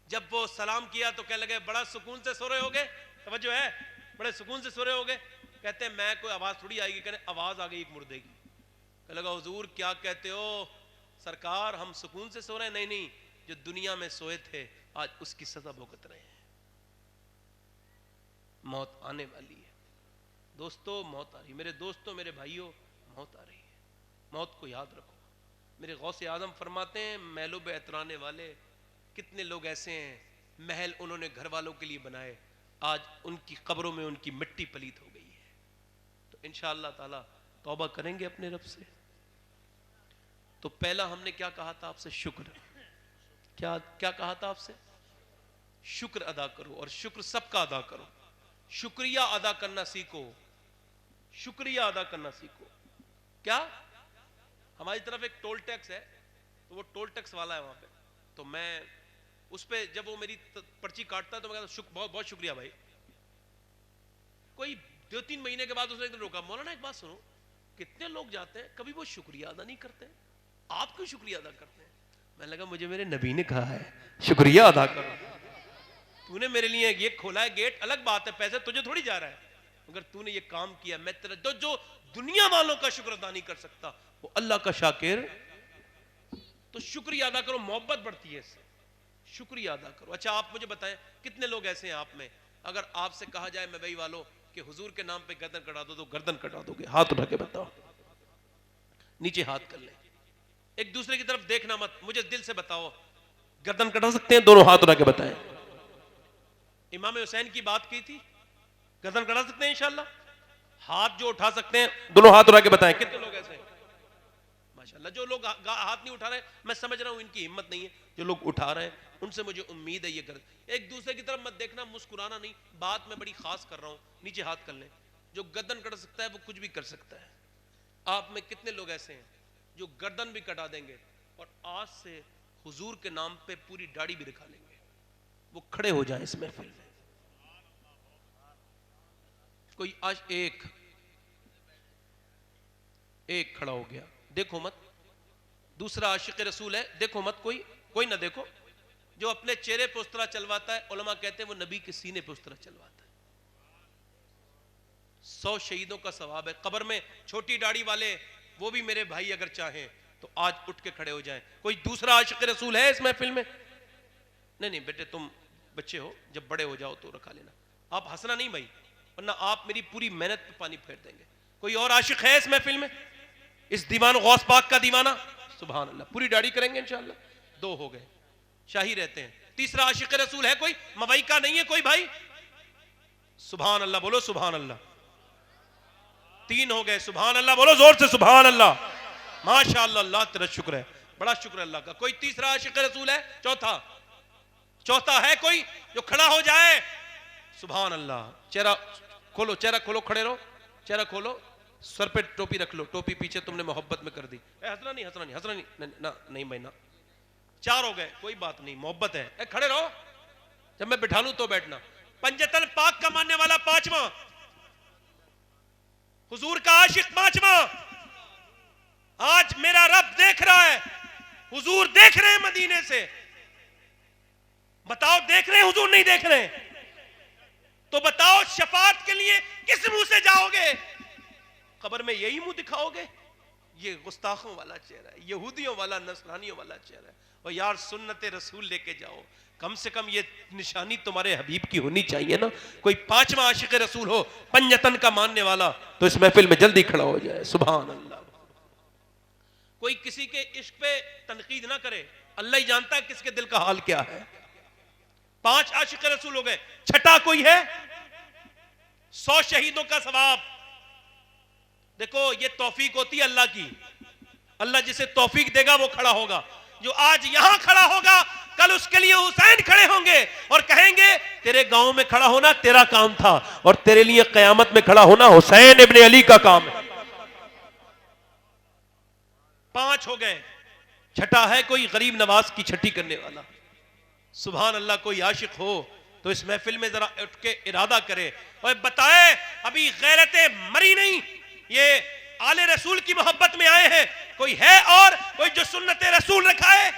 جب وہ سلام کیا تو کہنے لگے بڑا سکون سے سو رہے ہوگے, توجہ ہے, بڑے سکون سے سو رہے ہوگے. کہتے ہیں میں کوئی آواز تھوڑی آئے گی, کہنے آواز آ گئی ایک مردے کی. کہنے لگا حضور کیا کہتے ہو سرکار, ہم سکون سے سو رہے ہیں. نہیں نہیں, جو دنیا میں سوئے تھے آج اس کی سزا بھگت رہے ہیں. موت آنے والی ہے دوستو, موت آ رہی ہے. میرے دوستو, میرے بھائیوں, موت آ رہی ہے. موت کو یاد رکھو. میرے غوث اعظم فرماتے ہیں محلوں پہ اترانے والے کتنے لوگ ایسے ہیں, محل انہوں نے گھر والوں کے لیے بنائے, آج ان کی قبروں میں ان کی مٹی پلیت ہو گئی ہے. تو انشاءاللہ تعالی توبہ کریں گے اپنے رب سے. تو پہلا ہم نے کیا کہا تھا آپ سے, شکر. کیا کہا تھا آپ سے, شکر ادا کرو, اور شکر سب کا ادا کرو. شکریہ ادا کرنا سیکھو, شکریہ ادا کرنا سیکھو. کیا ہماری طرف ایک ٹول ٹیکس ہے, تو وہ ٹول ٹیکس والا ہے وہاں پہ, تو میں اس پہ جب وہ میری پرچی کاٹتا ہے تو میں کہتا ہوں بہت بہت شکریہ بھائی. کوئی 2-3 مہینے کے بعد اس نے ایک دن روکا, مولانا ایک بات سنو, کتنے لوگ جاتے ہیں کبھی وہ شکریہ ادا نہیں کرتے, آپ کیوں شکریہ ادا کرتے ہیں. میں لگا مجھے میرے نبی نے کہا ہے شکریہ ادا کرو. تو نے میرے لیے یہ کھولا ہے گیٹ, الگ بات ہے, پیسے تجھے تھوڑی جا رہا ہے, مگر تو نے یہ کام کیا, میں تیرا جو دنیا والوں کا شکر ادا نہیں کر سکتا وہ اللہ کا شاکر. تو شکریہ ادا کرو, محبت بڑھتی ہے اس سے, شکریہ ادا کرو. اچھا آپ مجھے بتائیں کتنے لوگ ایسے ہیں آپ میں, اگر آپ سے کہا جائے میں بھائی والوں کہ حضور کے نام پہ گردن کٹا دو تو گردن کٹا دو گے؟ ہاتھ اٹھا کے بتاؤ, نیچے ہاتھ کر لیں, ایک دوسرے کی طرف دیکھنا مت, مجھے دل سے بتاؤ گردن کٹا سکتے ہیں؟ دونوں ہاتھ اٹھا کے بتائیں. امام حسین کی بات کی تھی, گردن کٹا سکتے ہیں انشاءاللہ؟ ہاتھ جو اٹھا سکتے ہیں دونوں ہاتھ اٹھا کے بتائیں کتنے لوگ ایسے ہیں. ماشاءاللہ. جو لوگ ہاتھ نہیں اٹھا رہے میں سمجھ رہا ہوں ان کی ہمت نہیں ہے, جو لوگ اٹھا رہے ہیں ان سے مجھے امید ہے یہ کر. ایک دوسرے کی طرف مت دیکھنا, مسکرانا نہیں, بات میں بڑی خاص کر رہا ہوں. نیچے ہاتھ کر لیں. جو گردن کٹ سکتا ہے وہ کچھ بھی کر سکتا ہے. آپ میں کتنے لوگ ایسے ہیں جو گردن بھی کٹا دیں گے اور آج سے حضور کے نام پہ پوری داڑھی بھی رکھا لیں گے؟ وہ کھڑے ہو جائیں اس محفل میں. کوئی آج ایک کھڑا ہو گیا, دیکھو مت, دوسرا عاشق رسول ہے, دیکھو مت, کوئی نہ دیکھو. جو اپنے چہرے پہ اس طرح چلواتا ہے علماء کہتے ہیں وہ نبی کے سینے پہ اس طرح چلواتا ہے. 100 شہیدوں کا ثواب ہے. قبر میں چھوٹی داڑھی والے وہ بھی میرے بھائی اگر چاہیں تو آج اٹھ کے کھڑے ہو جائیں. کوئی دوسرا عاشق رسول ہے اس محفل میں؟ نہیں بیٹے تم بچے ہو, جب بڑے ہو جاؤ تو رکھا لینا. آپ ہنسنا نہیں بھائی, ورنہ آپ میری پوری محنت پہ پانی پھیر دیں گے. کوئی اور عاشق ہے اس محفل میں, اس دیوان غوث پاک کا دیوانہ؟ سبحان اللہ. پوری داڑھی کریں گے انشاءاللہ. 2 ہو گئے, شاہی رہتے ہیں. تیسرا عاشق رسول ہے کوئی, موائی کا نہیں ہے کوئی بھائی؟ سبحان اللہ بولو, سبحان اللہ. 3 ہو گئے, سبحان اللہ بولو زور سے, سبحان اللہ. ماشاءاللہ, اللہ تیرا شکر ہے, بڑا شکر اللہ کا. کوئی تیسرا عاشق رسول ہے؟ چوتھا ہے کوئی جو کھڑا ہو جائے؟ سبحان اللہ. چہرہ کھولو, چہرہ کھولو, کھڑے رہو, چہرہ کھولو, سر پہ ٹوپی رکھ لو, ٹوپی پیچھے تم نے محبت میں کر دی. ہنسنا نہیں بھائی نا. 4 ہو گئے, کوئی بات نہیں, محبت ہے. کھڑے رہو, جب میں بٹھا لوں تو بیٹھنا. پنجتن پاک کا ماننے والا 5واں, حضور کا عاشق 5واں. آج میرا رب دیکھ رہا ہے, حضور دیکھ رہے ہیں مدینے سے. بتاؤ دیکھ رہے ہیں حضور, نہیں دیکھ رہے ہیں؟ تو بتاؤ شفاعت کے لیے کس منہ سے جاؤ گے؟ قبر میں یہی منہ دکھاؤ گے؟ یہ گستاخوں والا چہرہ ہے, یہودیوں والا, نصرانیوں والا چہرہ ہے. اور یار سنت رسول لے کے جاؤ, کم سے کم یہ نشانی تمہارے حبیب کی ہونی چاہیے نا. کوئی 5واں عاشق رسول ہو, پنجتن کا ماننے والا, تو اس محفل میں جلدی کھڑا ہو جائے. سبحان اللہ. کوئی کسی کے عشق پہ تنقید نہ کرے, اللہ ہی جانتا ہے کس کے دل کا حال کیا ہے. 5 عاشق رسول ہو گئے. 6 کوئی ہے؟ 100 شہیدوں کا ثواب. دیکھو یہ توفیق ہوتی ہے اللہ کی. اللہ جسے توفیق دے گا وہ کھڑا ہوگا. جو آج یہاں کھڑا ہوگا کل اس کے لیے حسین کھڑے ہوں گے اور کہیں گے تیرے گاؤں میں کھڑا ہونا تیرا کام تھا اور تیرے لیے قیامت میں کھڑا ہونا حسین ابن علی کا کام ہے. 5 ہو گئے. چھٹا ہے کوئی غریب نواز کی چھٹی کرنے والا. سبحان اللہ. کوئی عاشق ہو تو اس محفل میں ذرا اٹھ کے ارادہ کرے اور بتائے ابھی غیرتیں مری نہیں, یہ آل رسول کی محبت میں آئے ہیں. کوئی ہے اور کوئی جو سنت رسول رکھائے؟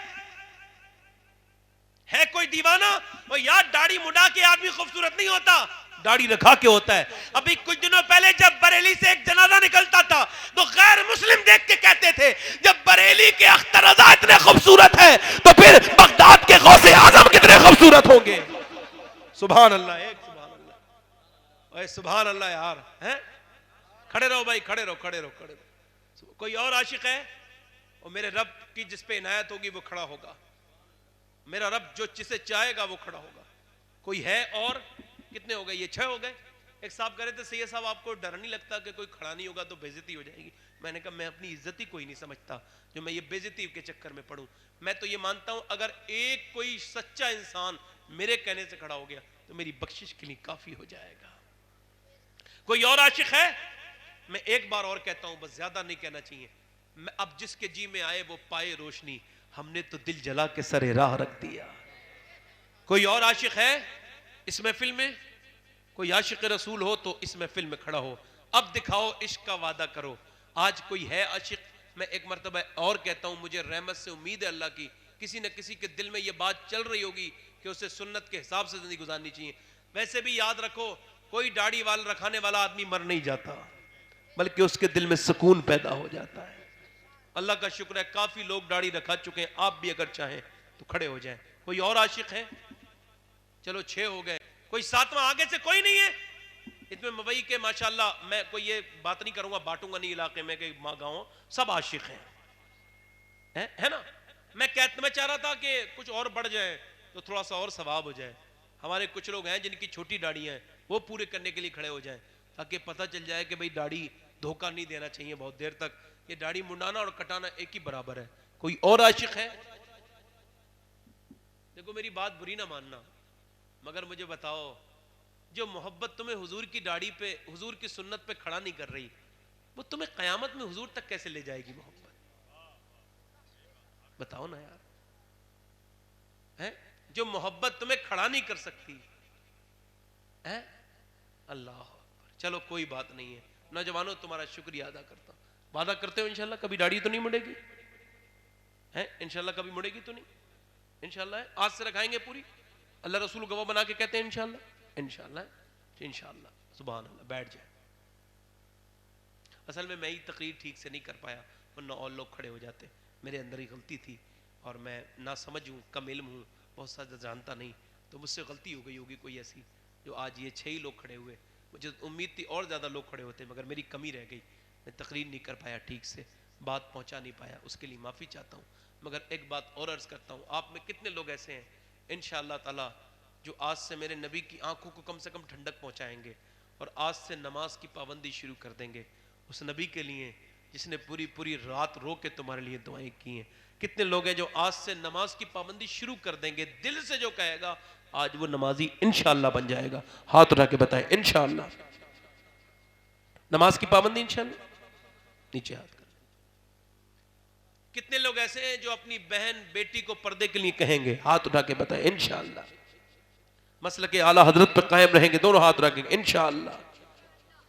ہے کوئی دیوانہ؟ وہ یار داڑھی مڈا کے آدمی خوبصورت نہیں ہوتا, داڑھی رکھا کے ہوتا ہے. ابھی کچھ دنوں پہلے جب بریلی سے ایک جنازہ نکلتا تھا تو غیر مسلم دیکھ کے کہتے تھے جب بریلی کے اختر رضا اتنے خوبصورت ہیں تو پھر بغداد کے غوث اعظم کتنے خوبصورت ہوں گے. سبحان اللہ. ایک سبحان اللہ. اے سبحان اللہ یار. ہیں کھڑے رہو بھائی, کھڑے رہو, کھڑے رہو, کھڑے رہو. کوئی اور عاشق ہے؟ اور میرے رب کی جس پہ عنایت ہوگی وہ کھڑا ہوگا. میرا رب جو جسے چاہے گا وہ کھڑا ہوگا. کوئی ہے اور؟ کتنے ہو گئے؟ یہ 6 ہو گئے. ایک صاحب کہہ رہے تھے سید صاحب آپ کو ڈر نہیں لگتا کہ کوئی کھڑا نہیں ہوگا تو بے عزتی ہو جائے گی؟ میں نے کہا میں اپنی عزت ہی کوئی نہیں سمجھتا جو میں یہ بے عزتی کے چکر میں پڑوں. میں تو یہ مانتا ہوں اگر ایک کوئی سچا انسان میرے کہنے سے کھڑا ہو گیا تو میری بخشش کے لیے کافی ہو جائے گا. کوئی اور عاشق ہے؟ میں ایک بار اور کہتا ہوں, بس زیادہ نہیں کہنا چاہیے. میں اب جس کے جی میں آئے وہ پائے روشنی, ہم نے تو دل جلا کے سرے راہ رکھ دیا. کوئی اور عاشق ہے اس محفل میں؟ کوئی عاشق رسول ہو تو اس محفل میں کھڑا ہو. اب دکھاؤ عشق کا وعدہ کرو. آج کوئی ہے عاشق؟ میں ایک مرتبہ اور کہتا ہوں, مجھے رحمت سے امید ہے اللہ کی کسی نہ کسی کے دل میں یہ بات چل رہی ہوگی کہ اسے سنت کے حساب سے زندگی گزارنی چاہیے. ویسے بھی یاد رکھو کوئی داڑھی وال رکھانے والا آدمی مر نہیں جاتا بلکہ اس کے دل میں سکون پیدا ہو جاتا ہے. اللہ کا شکر ہے کافی لوگ داڑھی رکھا چکے ہیں, آپ بھی اگر چاہیں تو کھڑے ہو جائیں. کوئی اور عاشق ہے؟ چلو 6 ہو گئے. کوئی 7واں آگے سے کوئی نہیں ہے؟ اتنے مبئی کے ماشاءاللہ میں کوئی یہ بات نہیں کروں گا, بانٹوں گا نہیں علاقے میں کہ گاؤں, سب عاشق ہیں, ہے نا. میں چاہ رہا تھا کہ کچھ اور بڑھ جائے تو تھوڑا سا اور ثواب ہو جائے. ہمارے کچھ لوگ ہیں جن کی چھوٹی داڑھی ہیں وہ پورے کرنے کے لیے کھڑے ہو جائیں تاکہ پتہ چل جائے کہ بھئی داڑھی دھوکہ نہیں دینا چاہیے بہت دیر تک. یہ داڑھی منڈانا اور کٹانا ایک ہی برابر ہے. کوئی اور عاشق ہے؟ دیکھو میری بات بری نہ ماننا مگر مجھے بتاؤ جو محبت تمہیں حضور کی داڑھی پہ, حضور کی سنت پہ کھڑا نہیں کر رہی, وہ تمہیں قیامت میں حضور تک کیسے لے جائے گی محبت؟ بتاؤ نا یار. ہے جو محبت تمہیں کھڑا نہیں کر سکتی. ہے اللہ اکبر. چلو کوئی بات نہیں ہے نوجوانوں, تمہارا شکریہ ادا کرتا ہوں. وعدہ کرتے ہو انشاءاللہ کبھی داڑھی تو نہیں مڑے گی؟ ہے انشاءاللہ کبھی مڑے گی تو نہیں؟ انشاءاللہ آج سے رکھائیں گے پوری. اللہ رسول گواہ بنا کے کہتے ہیں انشاءاللہ. انشاءاللہ انشاءاللہ. سبحان اللہ. بیٹھ جائیں. اصل میں ہی تقریر ٹھیک سے نہیں کر پایا ورنہ اور لوگ کھڑے ہو جاتے. میرے اندر ہی غلطی تھی اور میں نہ سمجھ ہوں, کم علم ہوں, بہت سارا جانتا نہیں, تو مجھ سے غلطی ہو گئی ہوگی کوئی ایسی جو آج یہ 6 ہی لوگ کھڑے ہوئے. مجھے امید تھی اور زیادہ لوگ کھڑے ہوتے مگر میری کمی رہ گئی. میں تقریر نہیں کر پایا, ٹھیک سے بات پہنچا نہیں پایا, اس کے لیے معافی چاہتا ہوں. مگر ایک بات اور عرض کرتا ہوں, آپ میں کتنے لوگ ایسے ہیں انشاءاللہ تعالی جو آج سے میرے نبی کی آنکھوں کو کم سے کم ٹھنڈک پہنچائیں گے اور آج سے نماز کی پابندی شروع کر دیں گے اس نبی کے لیے جس نے پوری رات رو کے تمہارے لیے دعائیں کی ہیں. کتنے لوگ ہیں جو آج سے نماز کی پابندی شروع کر دیں گے, دل سے جو کہے گا آج وہ نمازی انشاءاللہ بن جائے گا. ہاتھ اٹھا کے بتائیں انشاءاللہ نماز کی پابندی انشاءاللہ. نیچے ہاتھ کر. کتنے لوگ ایسے ہیں جو اپنی بہن بیٹی کو پردے کے لیے کہیں گے؟ ہاتھ اٹھا کے بتائیں انشاءاللہ. مسلک اعلیٰ حضرت پر قائم رہیں گے, دونوں ہاتھ رکھیں گے انشاءاللہ.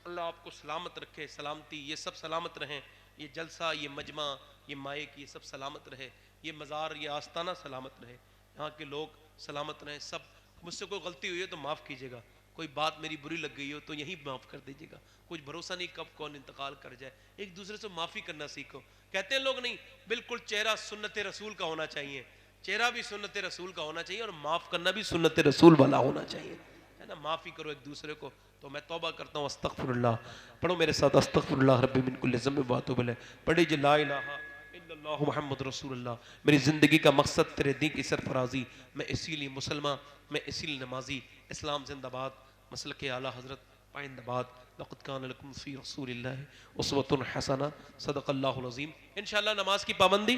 اللہ آپ کو سلامت رکھے, سلامتی, یہ سب سلامت رہیں, یہ جلسہ, یہ مجمع, یہ مائک, یہ سب سلامت رہے, یہ مزار, یہ آستانہ سلامت رہے, یہاں کے لوگ سلامت رہیں سب. مجھ سے کوئی غلطی ہوئی ہے تو معاف کیجیے گا, کوئی بات میری بری لگ گئی ہو تو یہی معاف کر دیجیے گا. کچھ بھروسہ نہیں کب کون انتقال کر جائے. ایک دوسرے سے معافی کرنا سیکھو. کہتے ہیں لوگ نہیں, بالکل چہرہ سنت رسول کا ہونا چاہیے, چہرہ بھی سنت رسول کا ہونا چاہیے اور معاف کرنا بھی سنت رسول والا ہونا چاہیے, ہے نا. معافی کرو ایک دوسرے کو. تو میں توبہ کرتا ہوں, استغفر اللہ. پڑھو میرے ساتھ, استغفر اللہ ربی من کل ذنب و اتوب الیہ. پڑھے جی لا الہ الا اللہ محمد رسول اللہ. میری زندگی کا مقصد تیرے دین کی سرفرازی, میں اسی لیے مسلمان, میں اسی لیے نمازی. اسلام زندہ باد. مسلک اعلیٰ حضرت آئندہ بات لقد کان لکم فی رسول اللہ اسوۃ حسنہ صدق اللہ العظیم. انشاءاللہ نماز کی پابندی.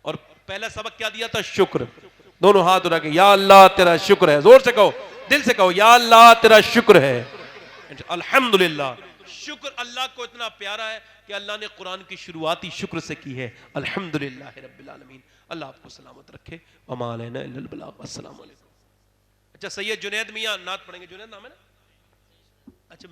اور پہلا سبق کیا دیا تھا؟ شکر. دونوں ہاتھ اٹھا کے یا اللہ تیرا شکر ہے، زور سے کہو، دل سے کہو یا اللہ تیرا شکر ہے. الحمدللہ. شکر اللہ کو اتنا پیارا ہے کہ اللہ نے قرآن کی شروعات ہی شکر سے کی ہے. الحمدللہ رب العالمین. اللہ آپ کو سلامت رکھے. وما علینا الا البلاغ. السلام علیکم. اچھا سید جنید میاں نعت پڑھیں گے. جنید نام ہے نا؟ اچھا